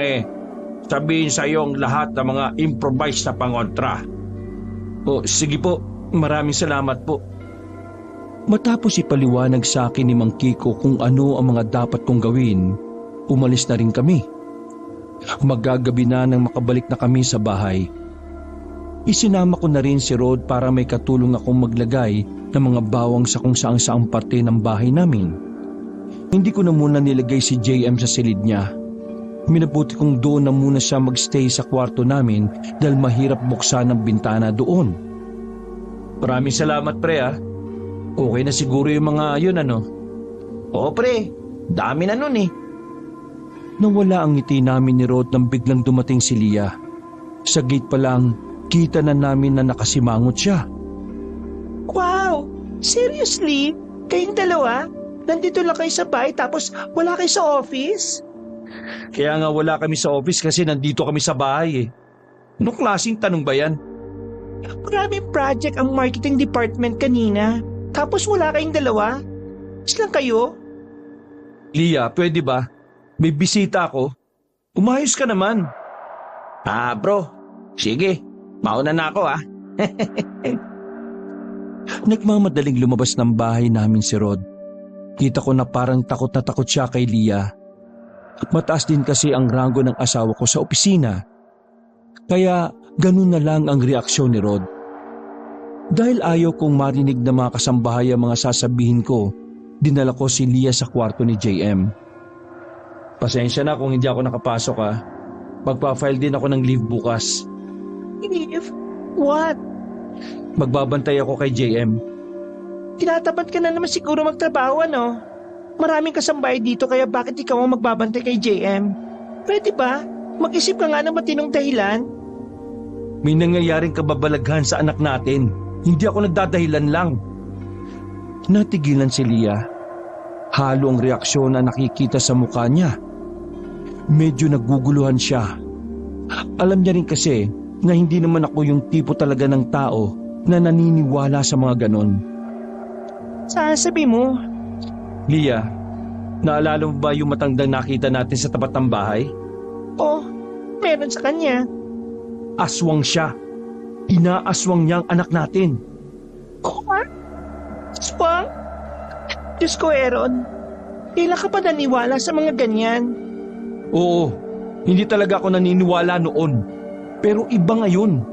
sabihin sa iyo ang lahat ng mga improvised na pangontra. O sige po, maraming salamat po. Matapos ipaliwanag sa akin ni Mang Kiko kung ano ang mga dapat kong gawin, umalis na rin kami. Magagabi na nang makabalik na kami sa bahay. Isinama ko na rin si Rod para may katulong akong maglagay ng mga bawang sa kung saang parte ng bahay namin. Hindi ko na muna nilagay si JM sa silid niya. Minabuti kong doon na muna siya magstay sa kwarto namin dahil mahirap buksan ang bintana doon. Maraming salamat pre ah. Okay na siguro yung mga yun ano? Oo pre, dami na nun eh. Nawala ang ngiti namin ni Rod nang biglang dumating si Lia. Sa gate pa lang, kita na namin na nakasimangot siya. Wow! Seriously? Kayong dalawa? Nandito lang kayo sa bahay tapos wala kayo sa office? Kaya nga wala kami sa office kasi nandito kami sa bahay eh. Anong klaseng tanong ba yan? Maraming project ang marketing department kanina. Tapos wala kayong dalawa? Is lang kayo? Lia, pwede ba? May bisita ako. Umayos ka naman. Bro. Sige. Mauna na ako Nagmamadaling lumabas ng bahay namin si Rod. Kita ko na parang takot na takot siya kay Lia. Mataas din kasi ang ranggo ng asawa ko sa opisina. Kaya ganun na lang ang reaksyon ni Rod. Dahil ayaw kong marinig na mga kasambahay ang mga sasabihin ko, dinala ko si Lia sa kwarto ni JM. Pasensya na kung hindi ako nakapasok ha. Magpa-file din ako ng leave bukas. Leave? What? Magbabantay ako kay JM. Tinatapat ka na naman siguro magtrabaho ano? Maraming kasambahay dito kaya bakit ikaw ang magbabantay kay JM? Pwede ba? Mag-isip ka nga ng matinong dahilan. May nangyayaring kababalaghan sa anak natin. Hindi ako nagdadahilan lang. Natigilan si Lia. Halo ang reaksyon na nakikita sa mukha niya. Medyo naguguluhan siya. Alam niya rin kasi na hindi naman ako yung tipo talaga ng tao na naniniwala sa mga ganon. Sasabi mo? Lia, naalala mo ba yung matandang nakita natin sa tapat ng bahay? Oh, meron sa kanya. Aswang siya. Inaaswang niya ang anak natin. What? Aswang? Diyos ko, Aaron. Kailan ka pa naniwala sa mga ganyan? Oo, hindi talaga ako naniniwala noon. Pero iba ngayon.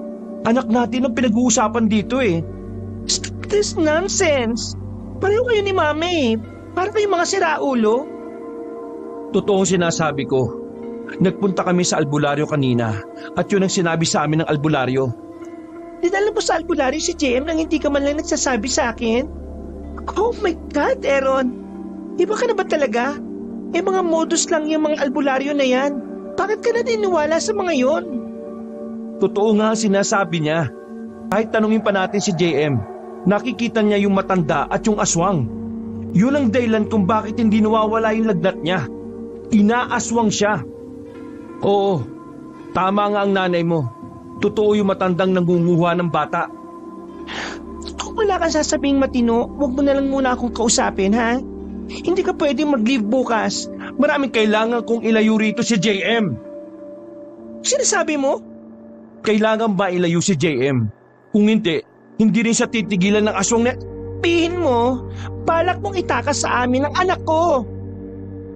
Anak natin ang pinag-uusapan dito eh. This nonsense. Pareho kayo ni Mami. Parang kayong mga siraulo. Totoo sinasabi ko. Nagpunta kami sa albularyo kanina at yun ang sinabi sa amin ng albularyo. Dinala mo sa albularyo si JM nang hindi ka man lang nagsasabi sa akin? Oh my God, Aaron. Iba ka na ba talaga? Mga modus lang yung mga albularyo na yan. Bakit ka na niniwala sa mga yon? Totoo nga sinasabi niya. Kahit tanungin pa natin si JM, nakikita niya yung matanda at yung aswang. Yun ang dahilan kung bakit hindi nawawala yung lagnat niya. Inaaswang siya. Oo, tama nga ang nanay mo. Totoo yung matandang nangunguha ng bata. Kung wala kang sasabing matino, huwag mo na lang muna akong kausapin, ha? Hindi ka pwedeng mag-leave bukas. Maraming kailangan kong ilayo rito si JM. Sinasabi mo? Kailangan ba ilayo si JM? Kung hindi, hindi rin siya titigilan ng aswang na... Pihin mo, balak mong itakas sa amin ang anak ko.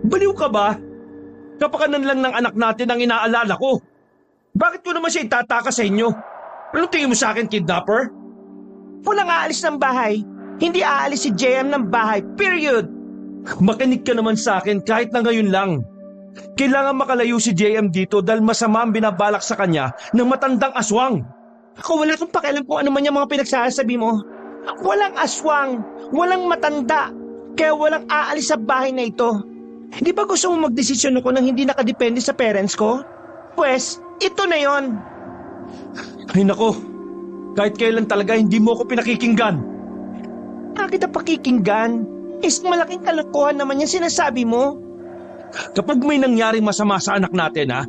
Baliw ka ba? Kapakanan lang ng anak natin ang inaalala ko. Bakit ko naman siya itatakas sa inyo? Anong tingin mo sa akin, kidnapper? Walang aalis ng bahay. Hindi aalis si JM ng bahay, period. Makinig ka naman sa akin kahit na ngayon lang. Kailangan makalayo si JM dito dahil masama ang binabalak sa kanya ng matandang aswang. Ako wala kang pakialam kung ano man yung mga pinagsasabi mo. Walang aswang, walang matanda, kaya walang aalis sa bahay na ito. Di ba gusto mo magdesisyon ako nang hindi nakadepende sa parents ko? Pwes, ito na yon. Ay nako, kahit kailan talaga hindi mo ako pinakikinggan. Bakit ang pakikinggan? Malaking kalokohan naman yung sinasabi mo. Kapag may nangyaring masama sa anak natin ha,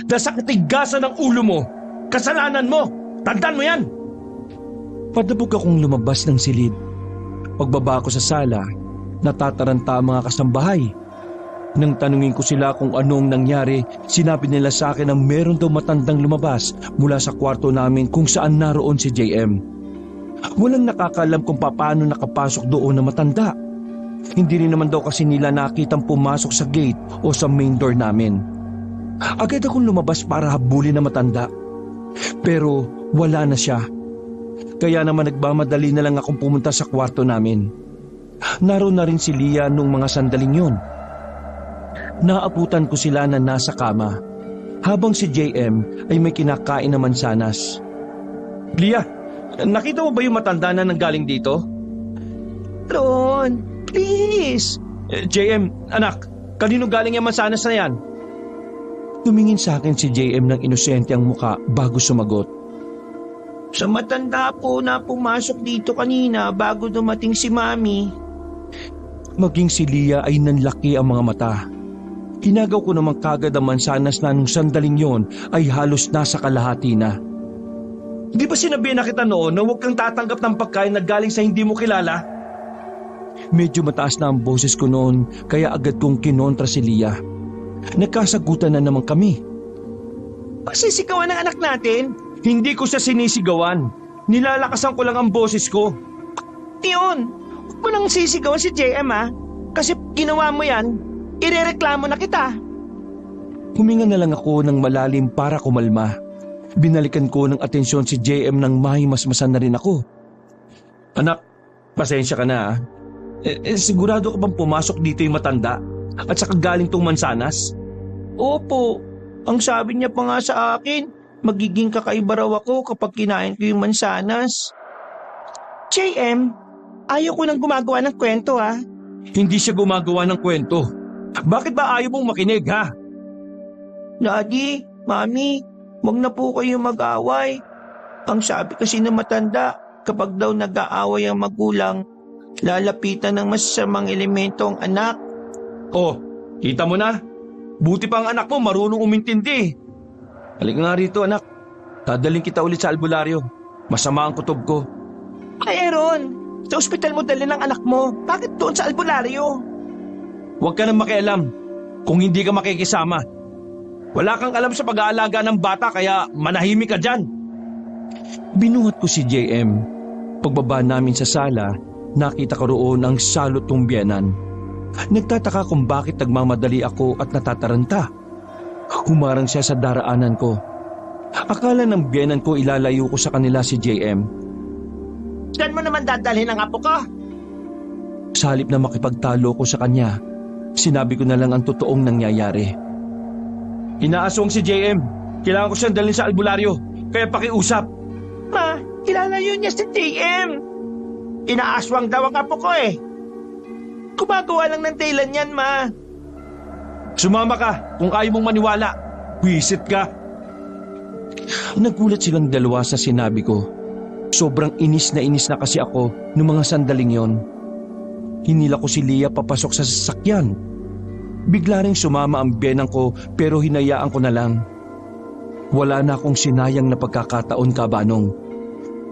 dahil sa katigasan ng ulo mo, kasalanan mo, tandaan mo yan. Padabog akong lumabas ng silid. Pagbaba ko sa sala, natataranta ang mga kasambahay. Nang tanungin ko sila kung anong nangyari, sinabi nila sa akin na meron daw matandang lumabas mula sa kwarto namin kung saan naroon si JM. Walang nakakalam kung paano nakapasok doon na matanda. Hindi rin naman daw kasi nila nakitang pumasok sa gate o sa main door namin. Agad akong lumabas para habulin na matanda. Pero wala na siya. Kaya naman nagmamadali na lang akong pumunta sa kwarto namin. Naroon na rin si Leah nung mga sandaling yun. Naabutan ko sila na nasa kama, habang si JM ay may kinakain na mansanas. Leah, nakita mo ba yung matanda na nanggaling dito? Ron, please. JM, anak, kanino galing yung mansanas na yan? Tumingin sa akin si JM ng inosente ang muka bago sumagot. Sa matanda po na pumasok dito kanina bago dumating si Mami. Maging si Leah ay nanlaki ang mga mata. Hinagaw ko naman kagad ang mansanas na nung sandaling yon ay halos nasa kalahati na. Di ba sinabihan na kita noon na huwag kang tatanggap ng pagkain na galing sa hindi mo kilala? Medyo mataas na ang boses ko noon kaya agad kong kinontra si Leah. Nagkasagutan na naman kami. Pasisigawan ng anak natin? Hindi ko siya sinisigawan. Nilalakasan ko lang ang boses ko. Tiyon, huwag mo nang sisigawan si JM ha. Kasi ginawa mo yan, irereklamo na kita. Huminga na lang ako ng malalim para kumalma. Binalikan ko ng atensyon si JM nang mahimasmasan na rin ako. Anak, pasensya ka na. Sigurado ka bang pumasok dito yung matanda? At saka galing tong mansanas? Opo, ang sabi niya pa nga sa akin, magiging kakaiba raw ako kapag kinain ko yung mansanas. JM, ayaw ko nang gumagawa ng kwento ha. Hindi siya gumagawa ng kwento. Bakit ba ayaw mong makinig ha? Daddy, Mami, wag na po kayo mag-away. Ang sabi kasi ng matanda, kapag daw nag-aaway ang magulang, lalapitan ng masasamang elemento ang anak. Oh, kita mo na? Buti pa ang anak mo marunong umintindi. Halika nga rito anak. Dadaling kita ulit sa albularyo. Masama ang kutob ko. Ay Aaron, sa ospital mo dalhin ang anak mo. Bakit doon sa albularyo? Huwag ka nang makialam kung hindi ka makikisama. Wala kang alam sa pag-aalaga ng bata kaya manahimik ka dyan. Binuhat ko si JM. Pagbaba namin sa sala, nakita ko roon ang salot ng biyenan. Nagtataka kung bakit nagmamadali ako at natataranta. Humarang siya sa daraanan ko. Akala ng biyenan ko ilalayo ko sa kanila si JM. Saan mo naman dadalhin ang apo ko? Sa halip na makipagtalo ko sa kanya, sinabi ko na lang ang totoong nangyayari. Inaaswang si JM. Kailangan ko siyang dalhin sa albularyo. Kaya pakiusap. Ma, ilalayo niya si JM. Inaaswang daw ang apo ko eh. Gumagawa lang ng dahilan yan, Ma. Sumama ka kung ayaw mong maniwala. Wisit ka. Nagulat silang dalawa sa sinabi ko. Sobrang inis na kasi ako noong mga sandaling yon. Hinila ko si Leah papasok sa sasakyan. Bigla ring sumama ang biyenang ko pero hinayaan ko na lang. Wala na akong sinayang na pagkakataon kabanong.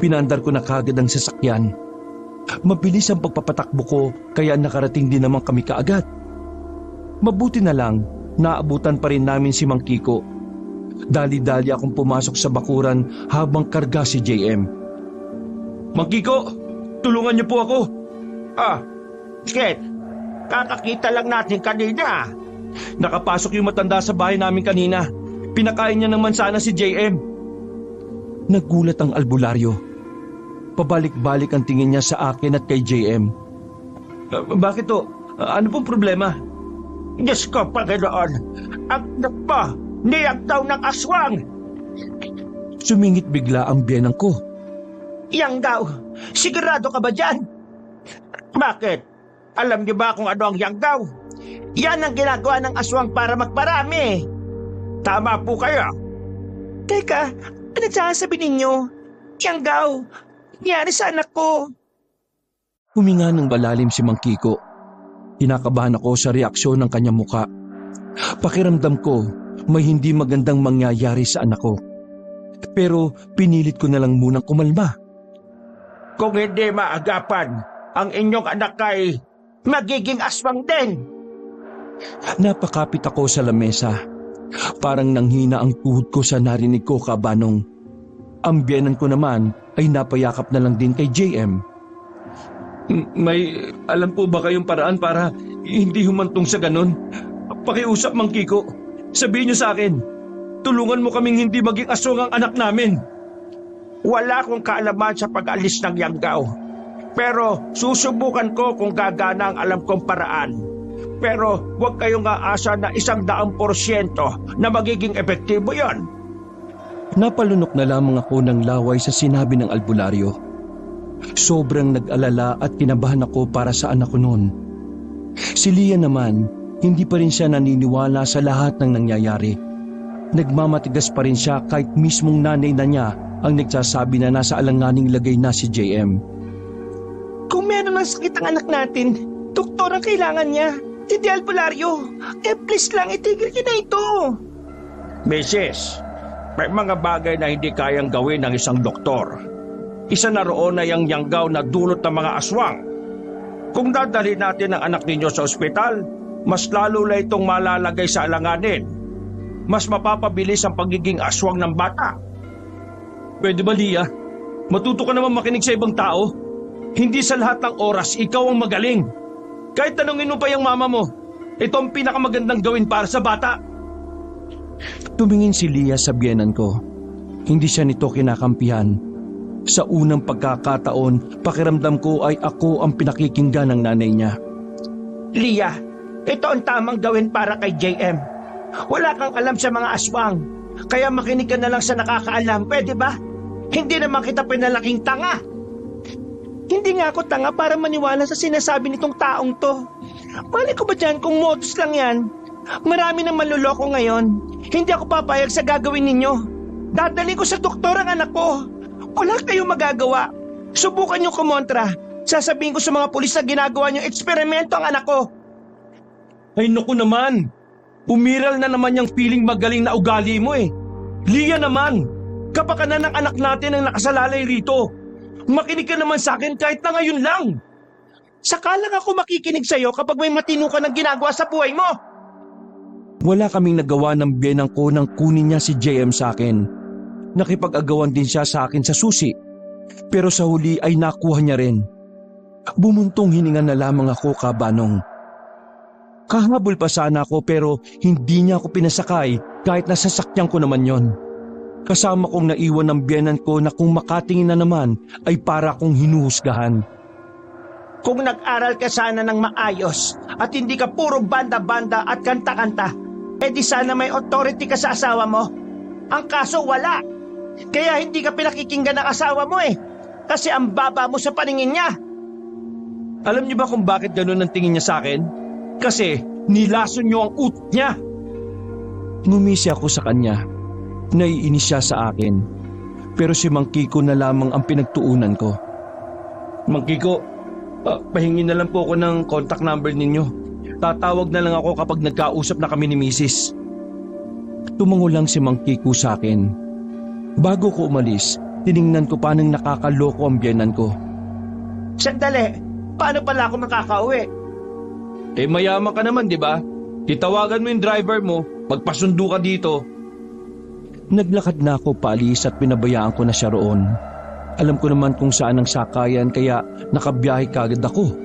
Pinandar ko na kagad ang sasakyan. Mabilis ang pagpapatakbo ko kaya nakarating din naman kami kaagad. Mabuti na lang, naabutan pa rin namin si Mang Kiko. Dali-dali akong pumasok sa bakuran habang karga si JM. Mang Kiko, tulungan niyo po ako. Skit, kakakita lang natin kanina. Nakapasok yung matanda sa bahay namin kanina. Pinakain niya ng mansana si JM. Nagulat ang albularyo. Pabalik-balik ang tingin niya sa akin at kay JM. Bakit to? Ano pong problema? Diyos ko, Panginoon, ang anak mo, niyag daw ng aswang. Sumingit bigla ang biyenang ko. Yang daw, sigurado ka ba dyan? Bakit? Alam niyo ba kung ano ang yang daw? Yan ang ginagawa ng aswang para magparami. Tama po kayo. Teka, ano sasabi ninyo? Yang daw, nangyari sa anak ko. Huminga ng malalim si Mang Kiko. Kinakabahan ako sa reaksyon ng kanyang muka. Pakiramdam ko may hindi magandang mangyayari sa anak ko. Pero pinilit ko na lang munang kumalma. Kung hindi maagapan, ang inyong anak ay magiging aswang din. Napakapit ako sa lamesa. Parang nanghina ang tuhod ko sa narinig ko, Kabanong. Ang biyenan ko naman ay napayakap na lang din kay JM. May alam po ba kayong paraan para hindi humantong sa ganon? Pakiusap, Mang Kiko. Sabihin niyo sa akin, tulungan mo kaming hindi maging aswang ang anak namin. Wala akong kaalaman sa pag-alis ng Yanggaw. Pero susubukan ko kung gagana ang alam kong paraan. Pero huwag kayong aasa na 100% na magiging epektibo yon. Napalunok na lamang ako ng laway sa sinabi ng albularyo. Sobrang nag-alala at kinabahan ako para sa anak ko noon. Si Lia naman, hindi pa rin siya naniniwala sa lahat ng nangyayari. Nagmamatigas pa rin siya kahit mismong nanay na niya ang nagsasabi na nasa alanganing lagay na si JM. Kung meron ng sakit ang anak natin, doktor ang kailangan niya. Hindi albularyo. Please lang, itigil niyo na ito. Mrs., may mga bagay na hindi kayang gawin ng isang doktor. Isa na roon ay ang Yanggaw na dulot ng mga aswang. Kung dadalhin natin ang anak ninyo sa ospital, mas lalo na itong malalagay sa alanganin. Mas mapapabilis ang pagiging aswang ng bata. Pwede ba, Lia? Matuto ka naman makinig sa ibang tao. Hindi sa lahat ng oras ikaw ang magaling. Kahit tanungin mo pa yung mama mo, ito ang pinakamagandang gawin para sa bata. Tumingin si Lia sa biyenan ko. Hindi siya nito kinakampihan. Sa unang pagkakataon, pakiramdam ko ay ako ang pinakikinggan ng nanay niya. Lia, ito ang tamang gawin para kay JM. Wala kang alam sa mga aswang. Kaya makinig ka na lang sa nakakaalam, pwede ba? Hindi naman kita pinalaking tanga. Hindi nga ako tanga para maniwala sa sinasabi nitong taong to. Mali ko ba dyan kung modus lang yan? Marami nang manluloko ngayon. Hindi ako papayag sa gagawin ninyo. Dadali ko sa doktor ang anak ko. Wala kayong magagawa. Subukan nyo kumontra. Sasabihin ko sa mga pulis na ginagawa nyo eksperimento ang anak ko. Ay naku naman. Umiral na naman yung feeling magaling na ugali mo eh. Lia naman, kapakanan ng anak natin ang nakasalalay rito. Makinig ka naman sa akin kahit na ngayon lang. Saka lang ako makikinig sa'yo kapag may matino ka ng ginagawa sa buhay mo. Wala kaming nagawa ng biyenan ko nang kunin niya si JM sa akin. Nakipag-agawan din siya sa akin sa susi. Pero sa huli ay nakuha niya rin. Bumuntong hininga na lamang ako, Kabanong. Kahabol pa sana ako pero hindi niya ako pinasakay kahit nasasakyan ko naman yon. Kasama kong naiwan ng biyenan ko na kung makatingin na naman ay para kong hinuhusgahan. Kung nag-aral ka sana ng maayos at hindi ka puro banda-banda at kanta-kanta, di sana may authority ka sa asawa mo. Ang kaso wala. Kaya hindi ka pinakikinggan ng asawa mo eh. Kasi ang baba mo sa paningin niya. Alam niyo ba kung bakit ganun ang tingin niya sa akin? Kasi nilason niyo ang utot niya. Ngumisi ako sa kanya. Naiinis siya sa akin. Pero si Mang Kiko na lamang ang pinagtuunan ko. Mang Kiko, pahingin na lang po ako ng contact number ninyo. Tatawag na lang ako kapag nagkausap na kami ni Mrs. Tumango lang si Mang Kiko sa akin. Bago ko umalis, tiningnan ko pa nang nakakaloko ang biyenan ko. Sandali, paano pala ako makakauwi? Mayaman ka naman, di ba? Titawagan mo yung driver mo, magpasundo ka dito. Naglakad na ako paalis at pinabayaan ko na siya roon. Alam ko naman kung saan ang sakayan kaya nakabiyahe kagad ako.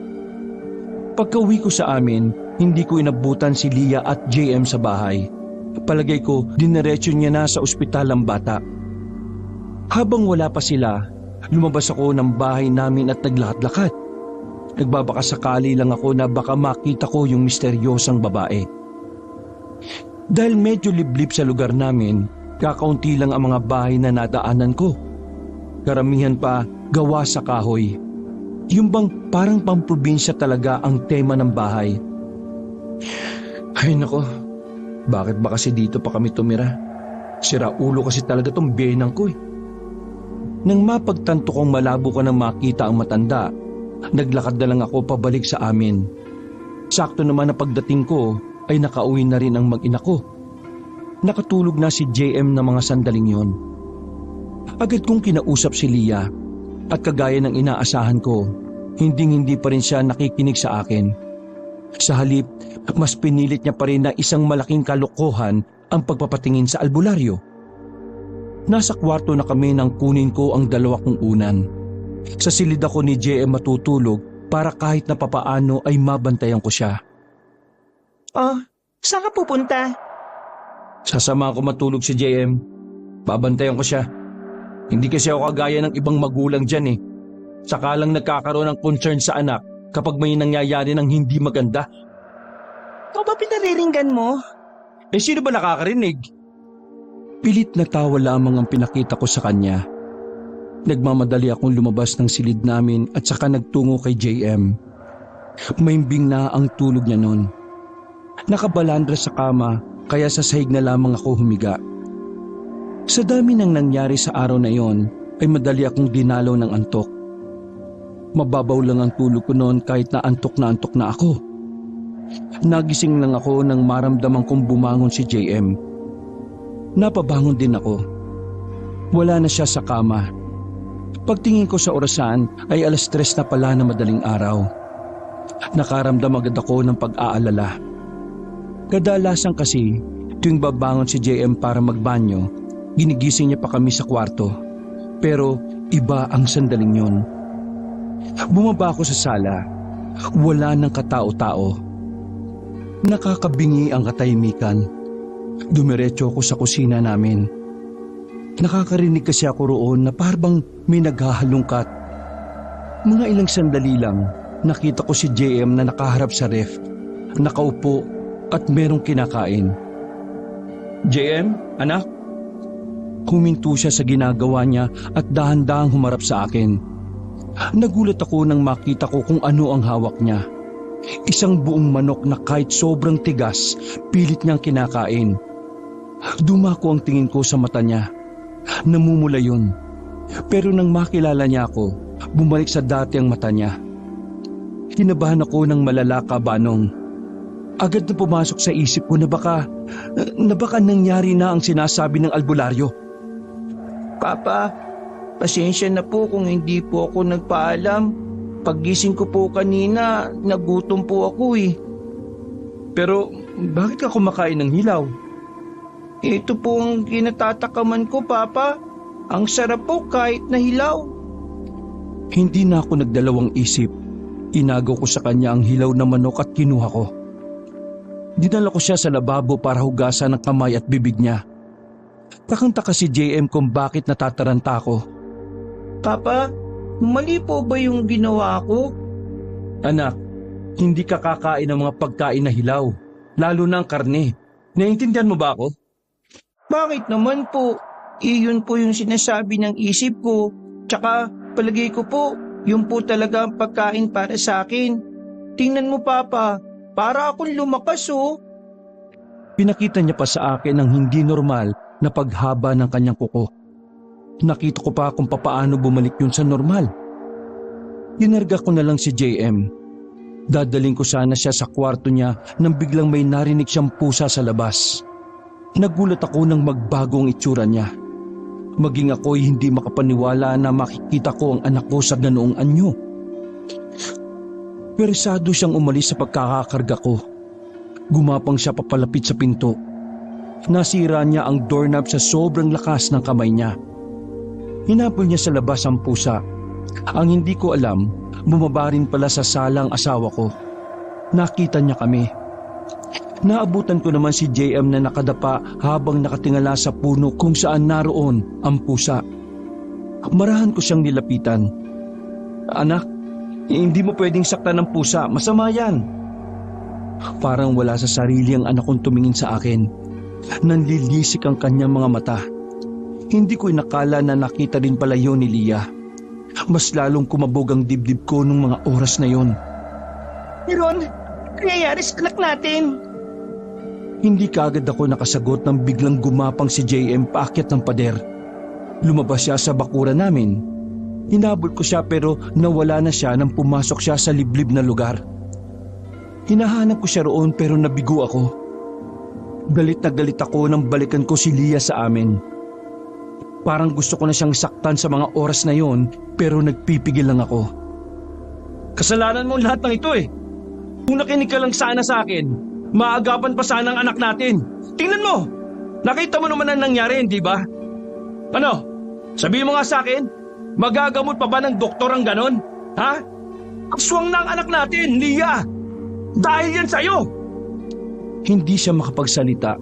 Pagka-uwi ko sa amin, hindi ko inabutan si Lia at JM sa bahay. Palagay ko, diniretso niya na sa ospital ang bata. Habang wala pa sila, lumabas ako ng bahay namin at naglakad-lakad. Nagbabaka sakali lang ako na baka makita ko yung misteryosang babae. Dahil medyo liblib sa lugar namin, kakaunti lang ang mga bahay na nadaanan ko. Karamihan pa gawa sa kahoy. Yung bang parang pamprobinsya talaga ang tema ng bahay. Ay nako, bakit ba kasi dito pa kami tumira? Sira ulo kasi talaga tong biyenang ko eh. Nang mapagtanto kong malabo ko nang makita ang matanda, naglakad na lang ako pabalik sa amin. Sakto naman na pagdating ko ay nakauwi na rin ang mag-ina ko. Nakatulog na si JM na mga sandaling yon. Agad kong kinausap si Lia. At kagaya ng inaasahan ko, hindi pa rin siya nakikinig sa akin. Sa halip, mas pinilit niya pa rin na isang malaking kalokohan ang pagpapatingin sa albularyo. Nasa kwarto na kami nang kunin ko ang dalawa kong unan. Sa silid ako ni JM matutulog para kahit na papaano ay mabantayan ko siya. Oh, saan ka pupunta? Sasama ko matulog si JM. Babantayan ko siya. Hindi kasi ako kagaya ng ibang magulang dyan eh. Saka lang nagkakaroon ng concern sa anak kapag may nangyayari ng hindi maganda. Ikaw ba pinariringgan mo? Eh sino ba nakakarinig? Pilit na tawa lamang ang pinakita ko sa kanya. Nagmamadali akong lumabas ng silid namin at saka nagtungo kay JM. Maimbing na ang tulog niya noon. Nakabalandra sa kama kaya sa sahig na lamang ako humiga. Sa dami ng nangyari sa araw na iyon ay madali akong dinalaw ng antok. Mababaw lang ang tulog ko noon kahit na antok na ako. Nagising lang ako nang maramdaman kong bumangon si JM. Napabangon din ako. Wala na siya sa kama. Pagtingin ko sa orasan ay 3:00 na pala na madaling araw. Nakaramdam agad ako ng pag-aalala. Kadalasan kasi tuwing babangon si JM para magbanyo, ginigising niya pa kami sa kwarto. Pero iba ang sandaling yon. Bumaba ako sa sala. Wala nang katao-tao. Nakakabingi ang katahimikan. Dumiretso ako sa kusina namin. Nakakarinig kasi ako roon na parang may naghahalungkat. Mga ilang sandali lang, nakita ko si JM na nakaharap sa ref, nakaupo at merong kinakain. JM, anak? Huminto siya sa ginagawa niya at dahan-dahang humarap sa akin. Nagulat ako nang makita ko kung ano ang hawak niya. Isang buong manok na kahit sobrang tigas, pilit niyang kinakain. Dumako ang tingin ko sa mata niya. Namumula yun. Pero nang makilala niya ako, bumalik sa dati ang mata niya. Kinabahan ako ng malala kabanong. Agad na pumasok sa isip ko na baka nangyari na ang sinasabi ng albularyo. Papa, pasensya na po kung hindi po ako nagpaalam. Paggising ko po kanina, nagutom po ako eh. Pero bakit ka kumakain ng hilaw? Ito po ang kinatatakaman ko, Papa. Ang sarap po kahit na hilaw. Hindi na ako nagdalawang isip. Inagaw ko sa kanya ang hilaw na manok at kinuha ko. Dinala ko siya sa lababo para hugasan ang kamay at bibig niya. Takang-taka si JM kung bakit natataranta ako. Papa, mali po ba yung ginawa ko? Anak, hindi ka kakain ng mga pagkain na hilaw, lalo na ang karne. Naiintindihan mo ba ako? Bakit naman po? Iyon po yung sinasabi ng isip ko. Tsaka palagay ko po, yun po talaga ang pagkain para sa akin. Tingnan mo, Papa, para akong lumakas oh. Pinakita niya pa sa akin ang hindi normal na paghaba ng kanyang kuko. Nakita ko pa kung papaano bumalik yun sa normal. Inarga ko na lang si JM. Dadaling ko sana siya sa kwarto niya nang biglang may narinig siyang pusa sa labas. Nagulat ako nang magbago ang itsura niya. Maging ako'y hindi makapaniwala na makikita ko ang anak ko sa ganoong anyo. Persado siyang umalis sa pagkakakarga ko. Gumapang siya papalapit sa pinto. Nasira niya ang doorknob sa sobrang lakas ng kamay niya. Hinapol niya sa labas ang pusa. Ang hindi ko alam, bumaba rin pala sa sala ang asawa ko. Nakita niya kami. Naabutan ko naman si JM na nakadapa habang nakatingala sa puno kung saan naroon ang pusa. Marahan ko siyang nilapitan. Anak, hindi mo pwedeng saktan ng pusa, masama yan. Parang wala sa sarili ang anak kong tumingin sa akin. Nanlilisik ang kanyang mga mata. Hindi ko inakala na nakita din pala yun ni Leah. Mas lalong kumabog ang dibdib ko nung mga oras na yon. Ron, nangyayari sa anak natin. Hindi kaagad ako nakasagot nang biglang gumapang si JM paakyat ng pader. Lumabas siya sa bakuran namin. Hinabol ko siya pero nawala na siya nang pumasok siya sa liblib na lugar. Hinahanap ko siya roon pero nabigo ako. Galit na galit ako nang balikan ko si Leah sa amin. Parang gusto ko na siyang saktan sa mga oras na yon, pero nagpipigil lang ako. Kasalanan mo lahat ng ito eh. Kung nakinig ka lang sana sa akin, maagapan pa sana ang anak natin. Tingnan mo! Nakita mo naman ang nangyari, hindi ba? Ano? Sabihin mo nga sa akin, magagamot pa ba ng doktor ang ganon? Ha? Aswang na ang anak natin, Lia! Dahil yan sa'yo! Hindi siya makapagsalita.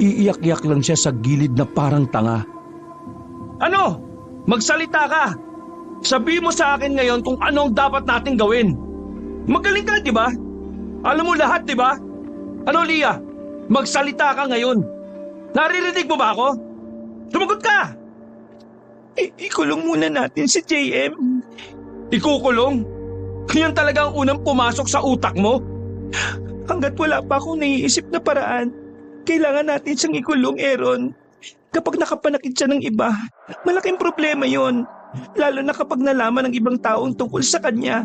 Iiyak-iyak lang siya sa gilid na parang tanga. Ano? Magsalita ka! Sabihin mo sa akin ngayon kung ano ang dapat nating gawin. Magaling ka, di ba? Alam mo lahat, di ba? Ano, Lia? Magsalita ka ngayon. Naririnig mo ba ako? Sumagot ka! Ikulong muna natin si JM. Ikukulong? Yan talaga ang unang pumasok sa utak mo? Hanggat wala pa akong naiisip na paraan, kailangan natin siyang ikulong, Aaron. Kapag nakapanakit siya ng iba, malaking problema yon. Lalo na kapag nalaman ng ibang taong tungkol sa kanya.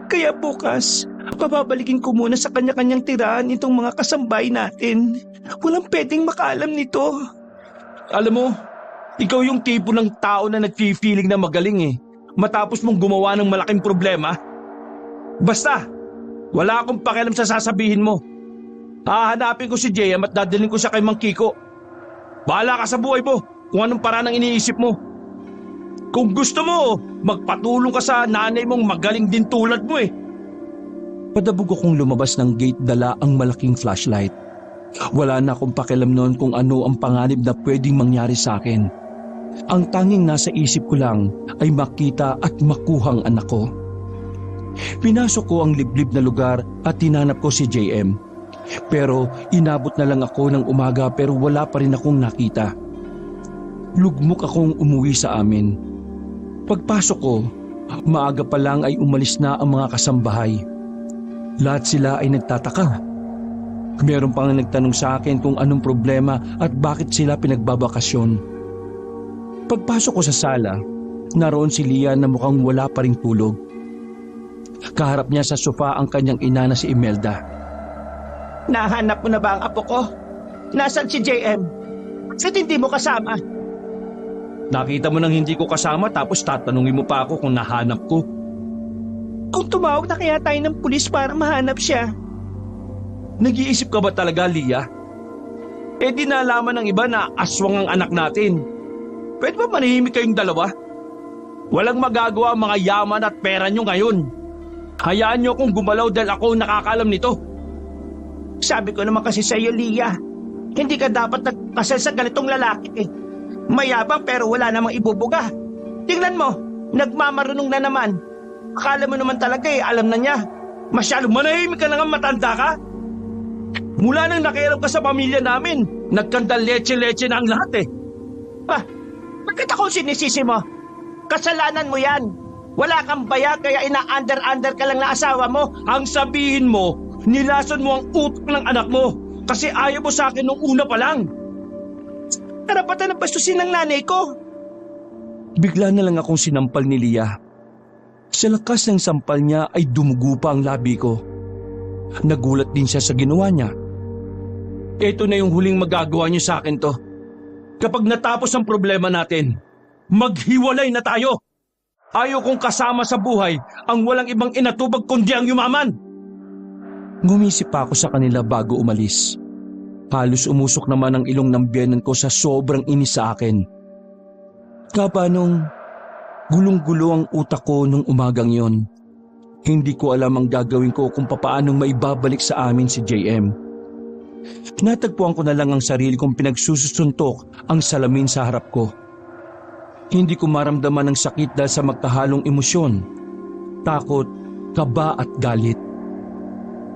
Kaya bukas, pababalikin ko muna sa kanya-kanyang tirahan itong mga kasambay natin. Walang pwedeng makaalam nito. Alam mo, ikaw yung tipo ng tao na nag-feeling na magaling eh. Matapos mong gumawa ng malaking problema. Basta, wala akong pakialam sa sasabihin mo. Hahanapin ko si JM at dadalhin ko siya kay Mang Kiko. Bahala ka sa buhay mo kung anong paraan ang iniisip mo. Kung gusto mo, magpatulong ka sa nanay mong magaling din tulad mo eh. Padabog akong lumabas ng gate, dala ang malaking flashlight. Wala na akong pakialam noon kung ano ang panganib na pwedeng mangyari sa akin. Ang tanging nasa isip ko lang ay makita at makuhang anak ko. Pinasok ko ang liblib na lugar at tinanap ko si JM. Pero inabot na lang ako ng umaga pero wala pa rin akong nakita. Lugmok akong umuwi sa amin. Pagpasok ko, maaga pa lang ay umalis na ang mga kasambahay. Lahat sila ay nagtataka. Meron pang nagtanong sa akin kung anong problema at bakit sila pinagbabakasyon. Pagpasok ko sa sala, naroon si Lia na mukhang wala pa ring tulog. Kaharap niya sa sofa ang kanyang ina na si Imelda. Nahanap mo na ba ang apo ko? Nasaan si JM? Bakit hindi mo kasama? Nakita mo nang hindi ko kasama tapos tatanungin mo pa ako kung nahanap ko. Kung tumawag na kaya tayo ng pulis para mahanap siya. Nag-iisip ka ba talaga, Lia? Eh di nalaman ng iba na aswang ang anak natin. Pwede ba manahimik kayong dalawa? Walang magagawa ang mga yaman at pera nyo ngayon. Hayaan nyo akong gumalaw dahil ako nakakaalam nito. Sabi ko naman kasi sa iyo, Lia, hindi ka dapat nagkasal sa ganitong lalaki eh. Mayabang pero wala namang ibubuga. Tingnan mo, nagmamarunong na naman. Akala mo naman talaga eh, alam na niya. Masyado manahimik ka na nga, matanda ka. Mula nang nakialam ka sa pamilya namin, nagkandal leche-leche na ang lahat eh. Bakit ako sinisisi mo? Kasalanan mo yan. Wala kang bayag kaya ina-under-under ka lang na asawa mo. Ang sabihin mo, nilason mo ang utak ng anak mo kasi ayaw mo sa akin nung una pa lang. Karapatan na bastusin ng nanay ko. Bigla na lang akong sinampal ni Lia. Sa lakas ng sampal niya ay dumugo pa ang labi ko. Nagulat din siya sa ginawa niya. Ito na yung huling magagawa niyo sa akin to. Kapag natapos ang problema natin, maghiwalay na tayo. Ayaw kong kasama sa buhay ang walang ibang inatubag kundi ang yumaman. Ngumisip pa ako sa kanila bago umalis. Halos umusok naman ang ilong ng biyenan ko sa sobrang inis sa akin. Kapanong gulong-gulo ang utak ko nung umagang yon. Hindi ko alam ang gagawin ko kung papaanong maibabalik sa amin si JM. Natagpuan ko na lang ang sarili kong pinagsusuntok ang salamin sa harap ko. Hindi ko maramdaman ang sakit dahil sa magkahalong emosyon, takot, kaba at galit.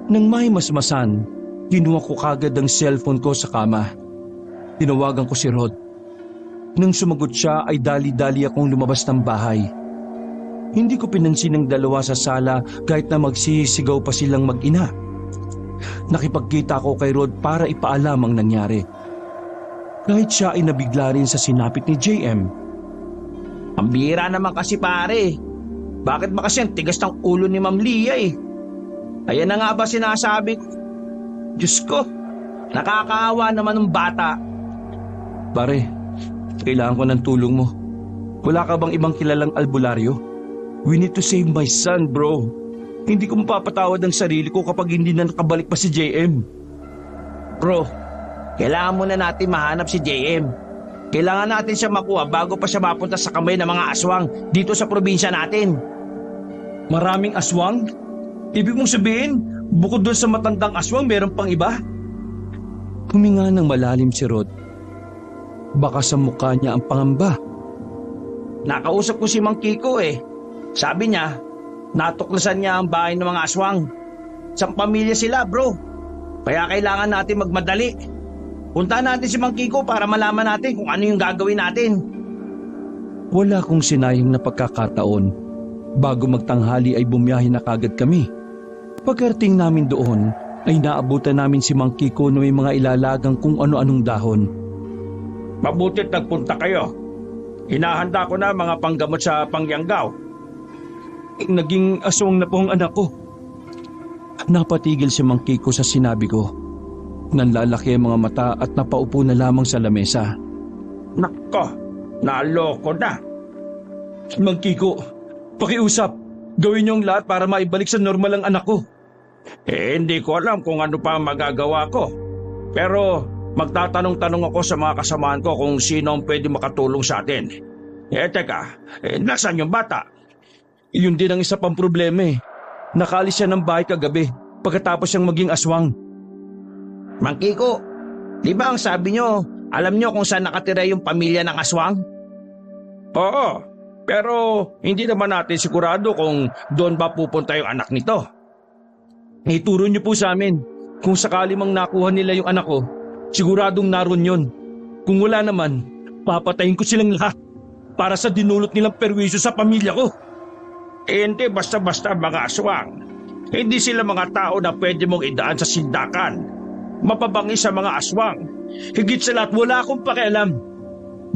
Nang may masmasan, kinuha ko kagad ang cellphone ko sa kama. Tinawagan ko si Rod. Nang sumagot siya ay dali-dali akong lumabas ng bahay. Hindi ko pinansin ang dalawa sa sala kahit na magsisigaw pa silang mag-ina. Nakipagkita ako kay Rod para ipaalam ang nangyari. Kahit siya ay nabigla rin sa sinapit ni JM. Ang bihira naman kasi pare. Bakit ba kasi ang tigas ng ulo ni Ma'am Lia eh? Ayan na nga ba sinasabi ko? Diyos ko, nakakaawa naman ng bata. Pare, kailangan ko ng tulong mo. Wala ka bang ibang kilalang albularyo? We need to save my son, bro. Hindi ko mapapatawad ang sarili ko kapag hindi na nakabalik pa si JM. Bro, kailangan muna natin mahanap si JM. Kailangan natin siya makuha bago pa siya mapunta sa kamay ng mga aswang dito sa probinsya natin. Maraming aswang? Ibig mong sabihin, bukod doon sa matandang aswang, meron pang iba? Huminga ng malalim si Rod. Baka sa mukha niya ang pangamba. Nakausap ko si Mang Kiko eh. Sabi niya, natuklasan niya ang bahay ng mga aswang. Isang pamilya sila, bro. Kaya kailangan natin magmadali. Puntahan natin si Mang Kiko para malaman natin kung ano yung gagawin natin. Wala kong sinayang na pagkakataon. Bago magtanghali ay bumiyahe na kagad kami. Pagkarating namin doon ay naabutan namin si Mang Kiko na may mga ilalagang kung ano-anong dahon. Mabutit nagpunta kayo. Hinahanda ko na mga panggamot sa pangyanggaw. Naging aswang na po ang anak ko. Napatigil si Mang Kiko sa sinabi ko. Nanlalaki ang mga mata at napaupo na lamang sa lamesa. Nako, naloko na. Mang Kiko, pakiusap. Gawin niyo ang lahat para maibalik sa normal ang anak ko. Hindi ko alam kung ano pa ang magagawa ko. Pero magtatanong-tanong ako sa mga kasamahan ko kung sino ang pwede makatulong sa atin. Teka, nasaan yung bata? Yun din ang isa pang problema eh. Nakaalis siya ng bahay kagabi pagkatapos siyang maging aswang. Mang Kiko, di ba ang sabi niyo, alam niyo kung saan nakatira yung pamilya ng aswang? Oo, pero hindi naman natin sigurado kung doon ba pupunta yung anak nito. Ituro niyo po sa amin. Kung sakali mang nakuha nila yung anak ko, siguradong naroon yun. Kung wala naman, papatayin ko silang lahat para sa dinulot nilang perwisyo sa pamilya ko. Hindi basta-basta mga aswang. Hindi sila mga tao na pwede mong idaan sa sindakan. Mapabangi sa mga aswang. Higit sa lahat, wala akong pakialam.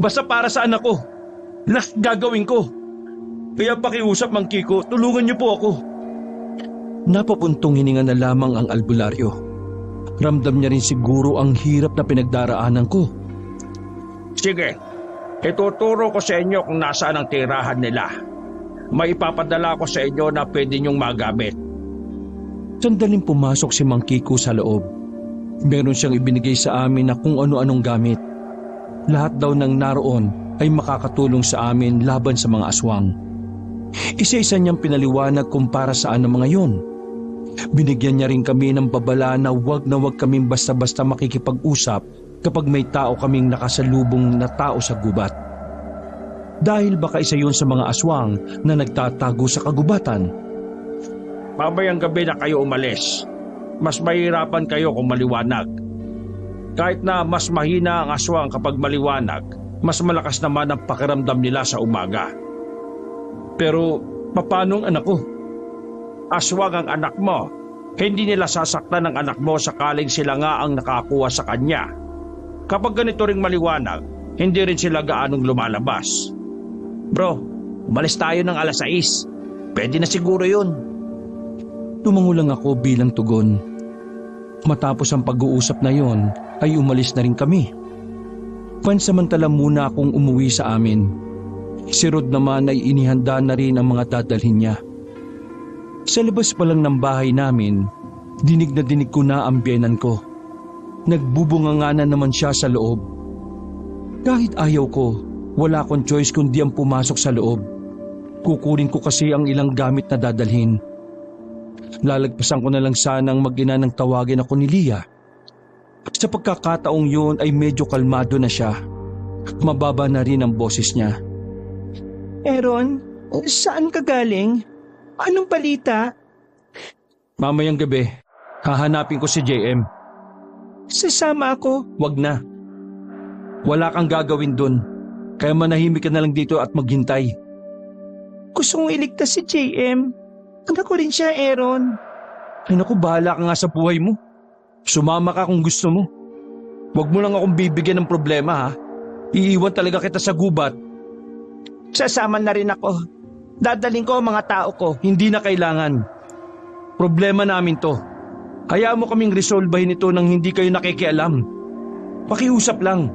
Basta para sa anak ko. Na gagawin ko. Kaya pakiusap, Mang Kiko, tulungan niyo po ako. Napapuntong hininga na lamang ang albularyo. Ramdam niya rin siguro ang hirap na pinagdaraanan ko. Sige, ituturo ko sa inyo kung nasaan ang tirahan nila. May ipapadala ko sa inyo na pwede niyong magamit. Sandaling pumasok si Mang Kiko sa loob. Meron siyang ibinigay sa amin na kung ano-anong gamit. Lahat daw ng naroon ay makakatulong sa amin laban sa mga aswang. Isa-isa niyang pinaliwanag kung para saan ang mga yon. Binigyan niya rin kami ng babala na wag kaming basta-basta makikipag-usap kapag may tao kaming nakasalubong na tao sa gubat. Dahil baka isa yun sa mga aswang na nagtatago sa kagubatan. Mamayang gabi na kayo umalis. Mas mahirapan kayo kung maliwanag. Kahit na mas mahina ang aswang kapag maliwanag, mas malakas naman ang pakiramdam nila sa umaga. Pero paano ang anak ko? Aswang ang anak mo. Hindi nila sasaktan ang anak mo sakaling sila nga ang nakakuha sa kanya. Kapag ganito ring maliwanag, hindi rin sila gaanong lumalabas. Bro, umalis tayo ng 6:00. Pwede na siguro yun. Tumango lang ako bilang tugon. Matapos ang pag-uusap na yon, ay umalis na rin kami. Pansamantala muna akong umuwi sa amin. Si Rod naman ay inihanda na rin ang mga dadalhin niya. Sa labas pa lang ng bahay namin, dinig na dinig ko na ang biyenan ko. Nagbubunganga na naman siya sa loob. Kahit ayaw ko, wala akong choice kundi ang pumasok sa loob. Kukunin ko kasi ang ilang gamit na dadalhin. Lalagpasan ko na lang sanang mag-ina ng tawagin ako ni Leah. Sa pagkakataong yun ay medyo kalmado na siya. Mababa na rin ang boses niya. Aaron, saan ka galing? Anong balita? Mamayang gabi, hahanapin ko si JM. Sasama ako. Wag na. Wala kang gagawin dun. Kaya manahimik ka na lang dito at maghintay. Gusto kong iligtas si JM. Anak ko rin siya, Aaron. Ay naku, bahala ka nga sa buhay mo. Sumama ka kung gusto mo. Huwag mo lang akong bibigyan ng problema ha. Iiwan talaga kita sa gubat. Sasama na rin ako. Dadaling ko ang mga tao ko. Hindi na kailangan. Problema namin to. Hayaan mo kaming resolbahin ito nang hindi kayo nakikialam. Pakiusap lang.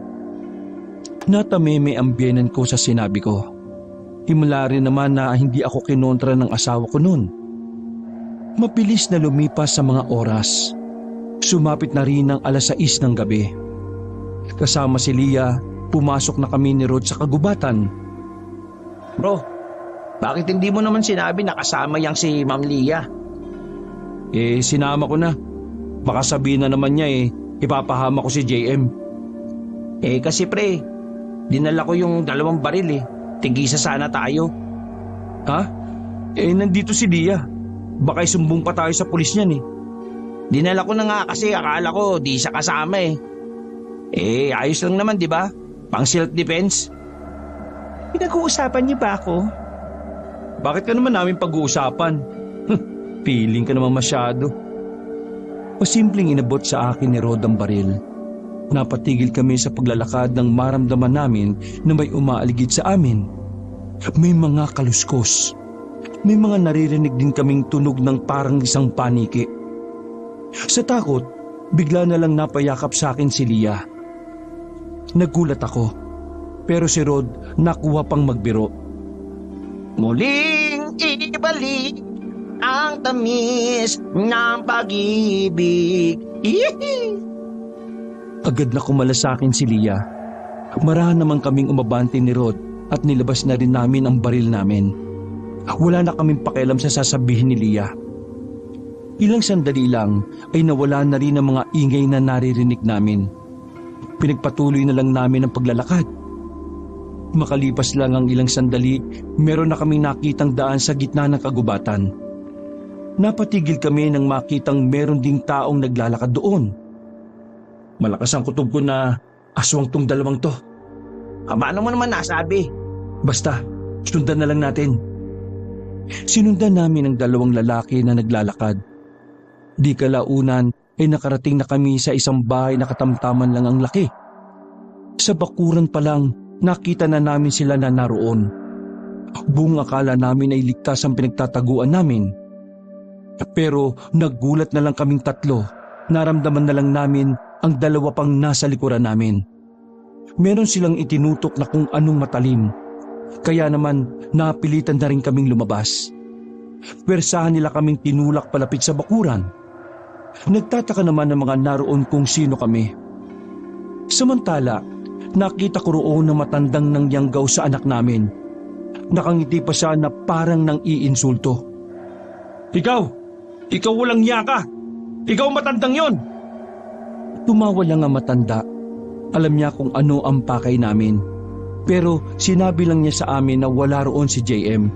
Natameme ang biyenan ko sa sinabi ko. Himala rin naman na hindi ako kinontra ng asawa ko noon. Mabilis na lumipas sa mga oras. Sumapit na rin ang 6:00 ng gabi. Kasama si Leah, pumasok na kami ni Rod sa kagubatan. Bro, bakit hindi mo naman sinabi na kasama yang si Ma'am Leah? Sinama ko na. Baka sabihin na naman niya ipapahama ko si JM. Kasi pre, dinala ko yung 2 baril Tigisa sana tayo. Ha? Nandito si Leah. Baka isumbong pa tayo sa pulis niyan Dinala ko na nga kasi akala ko di siya kasama ayos lang naman, di ba? Pang self-defense. Pinag-uusapan niyo ba ako? Bakit ka naman namin pag-uusapan? Feeling ka naman masyado. Simpleng inabot sa akin ni Rod ang baril. Napatigil kami sa paglalakad nang maramdaman namin na may umaaligid sa amin. May mga kaluskos. May mga naririnig din kaming tunog ng parang isang paniki. Sa takot, bigla na lang napayakap sa akin si Leah. Nagulat ako, pero si Rod nakuha pang magbiro. Muling ibalik ang tamis ng pag-ibig. Agad na kumala sa akin si Leah. Marahan naman kaming umabante ni Rod at nilabas na rin namin ang baril namin. Wala na kaming pakialam sa sasabihin ni Leah. Ilang sandali lang ay nawala na rin ang mga ingay na naririnig namin. Pinagpatuloy na lang namin ang paglalakad. Makalipas lang ang ilang sandali, meron na kaming nakitang daan sa gitna ng kagubatan. Napatigil kami nang makitang meron ding taong naglalakad doon. Malakas ang kutob ko na aswang tong 2 to. Paano mo naman nasabi? Basta, sundan na lang natin. Sinundan namin ang 2 lalaki na naglalakad. Di kalaunan ay nakarating na kami sa isang bahay na katamtaman lang ang laki. Sa bakuran pa lang, nakita na namin sila na naroon. Buong akala namin ay ligtas ang pinagtataguan namin. Pero naggulat na lang kaming 3. Naramdaman na lang namin ang 2 pang nasa likuran namin. Meron silang itinutok na kung anong matalim. Kaya naman napilitan na rin kaming lumabas. Pwersahan nila kaming tinulak palapit sa bakuran. Nagtataka naman ng mga naroon kung sino kami. Samantala, nakita ko roon na matandang nangyanggaw sa anak namin. Nakangiti pa siya na parang nang iinsulto. Ikaw walang yaka! Ikaw matandang yon! Tumawa lang ang matanda. Alam niya kung ano ang pakay namin. Pero sinabi lang niya sa amin na wala roon si JM.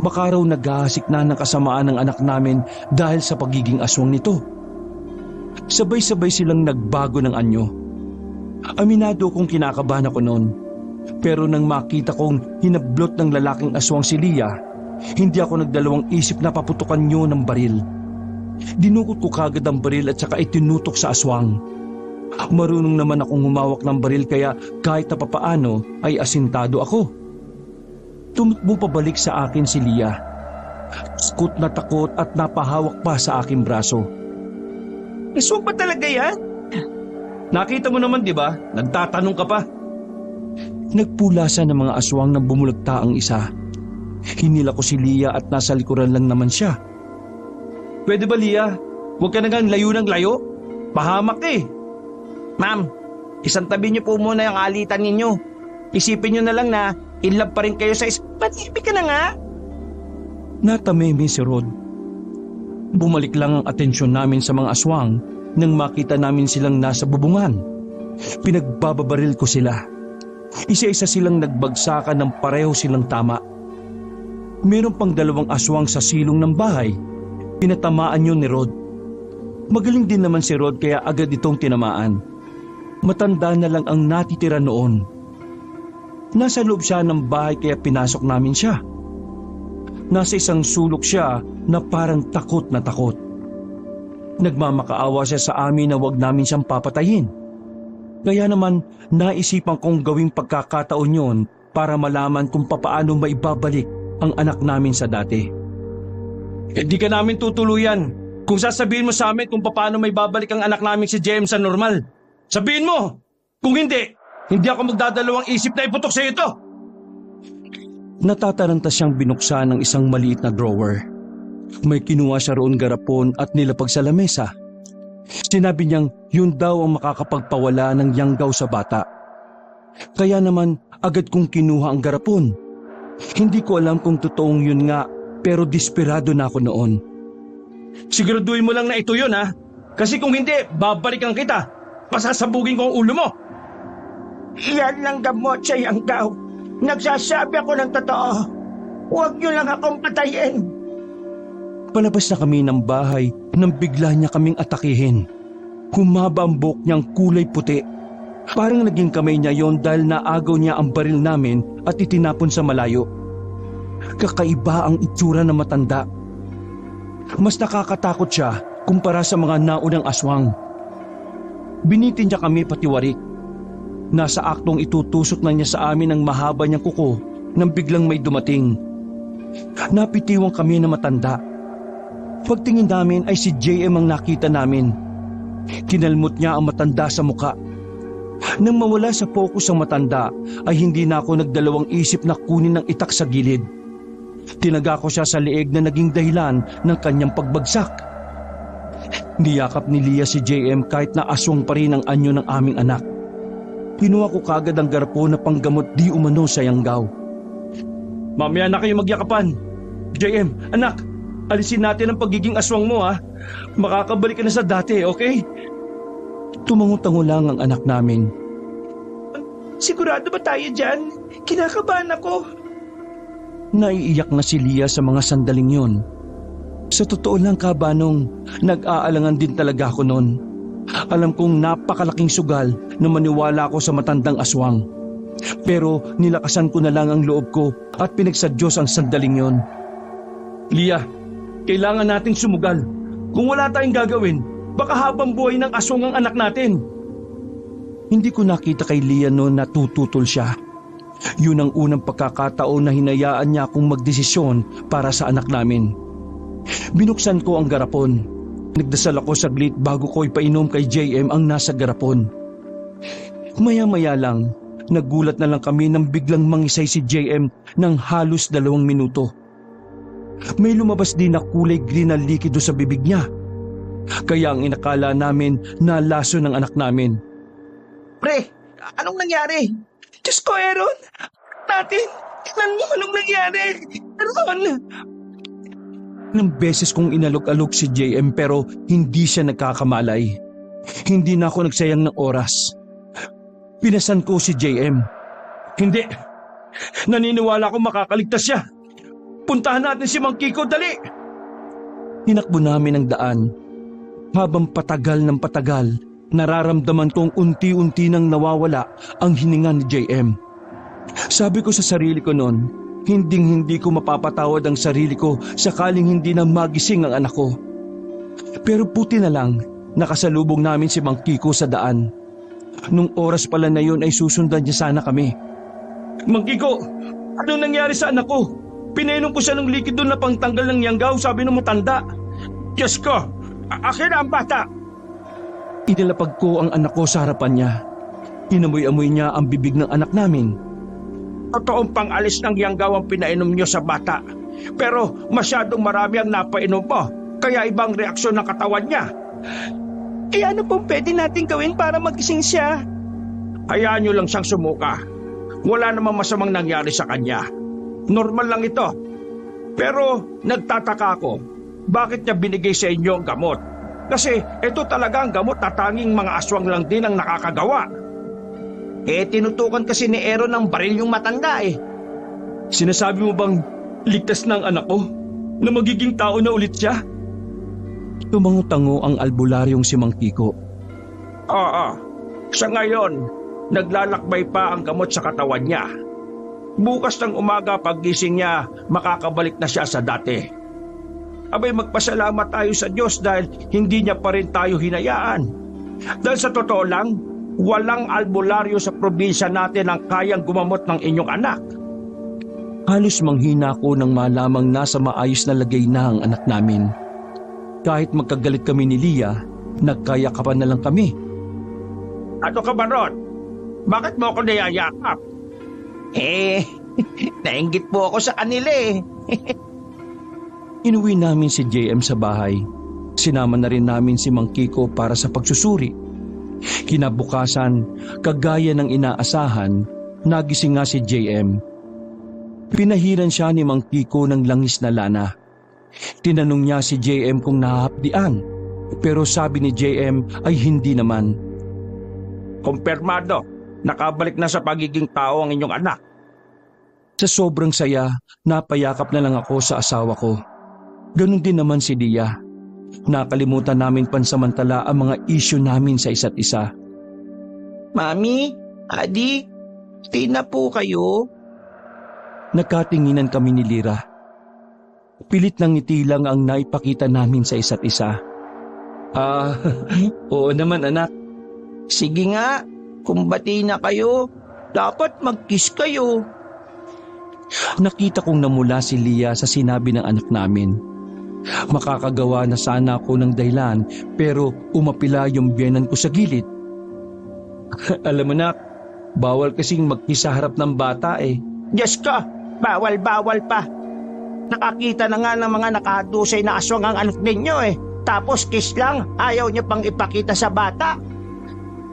Baka raw naghahasik na ng kasamaan ng anak namin dahil sa pagiging aswang nito. Sabay-sabay silang nagbago ng anyo. Aminado kong kinakabahan ako noon. Pero nang makita kong hinablot ng lalaking aswang si Leah, hindi ako nagdalawang isip na paputukan niyo ng baril. Dinukot ko kagad ang baril at saka itinutok sa aswang. Marunong naman akong humawak ng baril kaya kahit na papaano ay asintado ako. Tumakbo pabalik sa akin si Leah. Takot na takot at napahawak pa sa aking braso. Aswang ba talaga yan? Nakita mo naman, di ba? Nagtatanong ka pa. Nagpulasan ng mga aswang na bumulagta ang isa. Hinila ko si Leah at nasa likuran lang naman siya. Pwede ba, Leah? Huwag ka nagang layo ng layo. Pahamak Ma'am, isang tabi niyo po muna yung alitan ninyo. Isipin niyo na lang na in love pa rin kayo sa Patibig ka na nga. Natameme si Rod. Bumalik lang ang atensyon namin sa mga aswang nang makita namin silang nasa bubungan. Pinagbababaril ko sila. Isa-isa silang nagbagsakan ng pareho silang tama. Meron pang 2 aswang sa silong ng bahay. Pinatamaan yun ni Rod. Magaling din naman si Rod kaya agad itong tinamaan. Matanda na lang ang natitira noon. Nasa loob siya ng bahay kaya pinasok namin siya. Nasa isang sulok siya na parang takot na takot. Nagmamakaawa siya sa amin na wag namin siyang papatayin. Kaya naman naisipan kong gawing pagkakataon yon para malaman kung papaano maibabalik ang anak namin sa dati. Hindi ka namin tutuluyan kung sasabihin mo sa amin kung paano may babalik ang anak namin si James sa normal. Sabihin mo! Kung hindi, Hindi ako magdadalawang isip na iputok sa ito. Natataranta siyang binuksan ng isang maliit na drawer. May kinuha siya roon garapon at nilapag sa lamesa. Sinabi niyang yun daw ang makakapagpawala ng yanggaw sa bata. Kaya naman agad kong kinuha ang garapon. Hindi ko alam kung totoong yun nga, pero desperado na ako noon. Siguraduhin mo lang na ito yun, ha? Kasi kung hindi, babalikan kita. Pasasabugin ko ang ulo mo. Yan lang gamot sa yanggaw. Nagsasabi ako ng totoo. Huwag niyo lang akong patayin. Palabas na kami ng bahay nang bigla niya kaming atakihin. Humaba ang buhok niyang kulay puti. Parang naging kamay niya yon dahil naagaw niya ang baril namin at itinapon sa malayo. Kakaiba ang itsura ng matanda. Mas nakakatakot siya kumpara sa mga naunang aswang. Binitin niya kami patiwarik. Nasa aktong itutusok na niya sa amin ang mahaba niyang kuko nang biglang may dumating. Napitiwang kami na matanda. Pagtingin namin ay si JM ang nakita namin. Kinalmot niya ang matanda sa muka. Nang mawala sa focus ang matanda ay hindi na ako nagdalawang isip na kunin ng itak sa gilid. Tinaga ko siya sa leeg na naging dahilan ng kanyang pagbagsak. Niyakap ni Leah si JM kahit na aswang pa rin ang anyo ng aming anak. Kinuha ko kagad ang garpo na panggamot di umano sa yanggaw. Mamaya na kayo magyakapan. JM, anak, alisin natin ang pagiging aswang mo, ha? Makakabalik ka na sa dati, okay? Tumango-tango lang ang anak namin. Sigurado ba tayo dyan? Kinakabahan ako. Naiiyak na si Leah sa mga sandaling yon. Sa totoo lang, Kabanong, nag-aalangan din talaga ako noon. Alam kong napakalaking sugal na maniwala ako sa matandang aswang. Pero nilakasan ko na lang ang loob ko at pinagsadyos ang sandaling yon. Leah, kailangan nating sumugal. Kung wala tayong gagawin, baka habang buhay ng aswang ang anak natin. Hindi ko nakita kay Leah noon na tututol siya. Yun ang unang pagkakataon na hinayaan niya akong magdesisyon para sa anak namin. Binuksan ko ang garapon. Nagdasal ako saglit bago ko ipainom kay JM ang nasa garapon. Maya-maya lang, nagulat na lang kami nang biglang mangisay si JM ng halos 2 minuto. May lumabas din na kulay green na likido sa bibig niya. Kaya ang inakala namin na laso ng anak namin. Pre, anong nangyari? Diyos ko, Aaron! Natin! Tignan mo anong nangyari! Aaron! Ilang beses kong inalok-alok si JM pero hindi siya nagkakamalay. Hindi na ako nagsayang ng oras. Pinasan ko si JM. Hindi. Naniniwala akong makakaligtas siya. Puntahan natin si Mang Kiko, dali! Tinakbo namin ang daan. Habang patagal ng patagal, nararamdaman kong unti-unti nang nawawala ang hininga ni JM. Sabi ko sa sarili ko noon, hindi ko mapapatawad ang sarili ko sakaling hindi na magising ang anak ko. Pero puti na lang, nakasalubong namin si Mang Kiko sa daan. Nung oras pala na yun ay susundan niya sana kami. Mang Kiko, anong nangyari sa anak ko? Pinainom ko siya ng likido na pangtanggal ng yanggaw, sabi ng matanda. Diyos ko, akin na ang bata. Inilapag ko ang anak ko sa harapan niya. Inamoy-amoy niya ang bibig ng anak namin. Totoong pang-alis ng yanggaw ang pinainom niyo sa bata. Pero masyadong marami ang napainom mo, kaya ibang reaksyon ng katawan niya. Ano pong pwede natin gawin para magising siya? Hayaan niyo lang siyang sumuka. Wala namang masamang nangyari sa kanya. Normal lang ito. Pero nagtataka ako, bakit niya binigay sa inyo ang gamot? Kasi ito talaga ang gamot na tanging mga aswang lang din ang nakakagawa. Tinutukan kasi ni Aaron ng baril yung matanda eh. Sinasabi mo bang ligtas na ang anak ko? Na magiging tao na ulit siya? Tumango-tango ang albularyong si Mang Kiko. Oo. Sa ngayon, naglalakbay pa ang gamot sa katawan niya. Bukas ng umaga paggising niya, makakabalik na siya sa dati. Abay, magpasalamat tayo sa Diyos dahil hindi niya pa rin tayo hinayaan. Dahil sa totoo lang, walang albularyo sa probinsya natin ang kayang gumamot ng inyong anak. Halos manghina ako nang malamang nasa maayos na lagay na ang anak namin. Kahit magkagalit kami ni Leah, nagkayakapan na lang kami. Ano ka ba ron? Bakit mo ako niyayakap? Eh, nainggit po ako sa kanila eh. Inuwi namin si JM sa bahay. Sinama na rin namin si Mang Kiko para sa pagsusuri. Kinabukasan, kagaya ng inaasahan, nagising nga si JM. Pinahiran siya ni Mang Kiko ng langis na lana. Tinanong niya si JM kung nahahapdian, pero sabi ni JM ay hindi naman. Kumpirmado, nakabalik na sa pagiging tao ang inyong anak. Sa sobrang saya, napayakap na lang ako sa asawa ko. Ganon din naman si Dia. Nakalimutan namin pansamantala ang mga isyu namin sa isa't isa. Mami, Adi, stay na po kayo. Nagkatinginan kami ni Lira. Pilit ng ngiti lang ang naipakita namin sa isa't isa. Oo naman anak. Sige nga, kung bati na kayo, dapat mag-kiss kayo. Nakita kong namula si Lia sa sinabi ng anak namin. Makakagawa na sana ako ng dahilan pero umapila yung biyenan ko sa gilid. Alam mo na, bawal kasing mag-kiss sa harap ng bata eh. Diyos ko, bawal-bawal pa. Nakakita na nga ng mga nakadusay na aswang ang anak ninyo eh. Tapos kiss lang, ayaw niyo pang ipakita sa bata.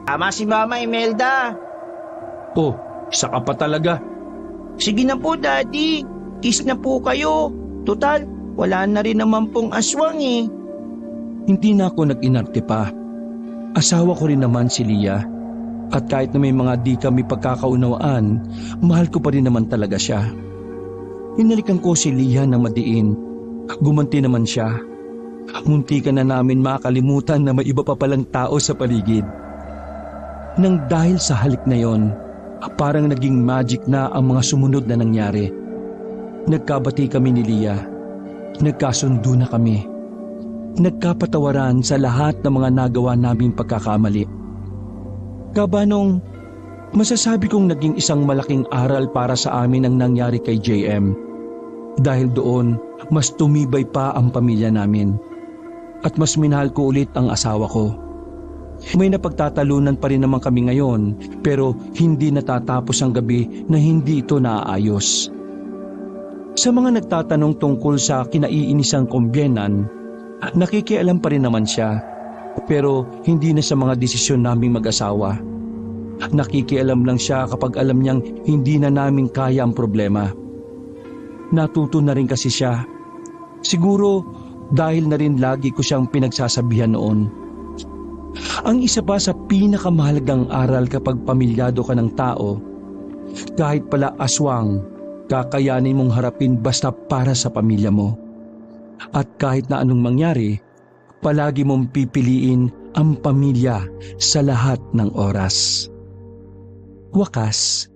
Tama si Mama Imelda. Oh, isa ka pa talaga. Sige na po, Daddy. Kiss na po kayo. Total, wala na rin naman pong aswang eh. Hindi na ako nag-inarte pa. Asawa ko rin naman si Lia. At kahit na may mga di kami pagkakaunawaan, mahal ko pa rin naman talaga siya. Hinalikan ko si Lia na madiin. Gumanti naman siya. Munti ka na namin makalimutan na may iba pa palang tao sa paligid. Nang dahil sa halik na yon, parang naging magic na ang mga sumunod na nangyari. Nagkabati kami ni Lia. Nagkasundo na kami. Nagkapatawaran sa lahat ng mga nagawa naming pagkakamali. Kabanong, masasabi kong naging isang malaking aral para sa amin ang nangyari kay JM. Dahil doon, mas tumibay pa ang pamilya namin. At mas minahal ko ulit ang asawa ko. May napagtatalunan pa rin naman kami ngayon, pero hindi natatapos ang gabi na hindi ito naaayos. Sa mga nagtatanong tungkol sa kinaiinisang kumbyenan, nakikialam pa rin naman siya, pero hindi na sa mga desisyon naming mag-asawa. Nakikialam lang siya kapag alam niyang hindi na namin kaya ang problema. Natuto na rin kasi siya. Siguro dahil na rin lagi ko siyang pinagsasabihan noon. Ang isa pa sa pinakamahalagang aral kapag pamilyado ka ng tao, kahit pala aswang, kakayanin mong harapin basta para sa pamilya mo. At kahit na anong mangyari, palagi mong pipiliin ang pamilya sa lahat ng oras. Wakas,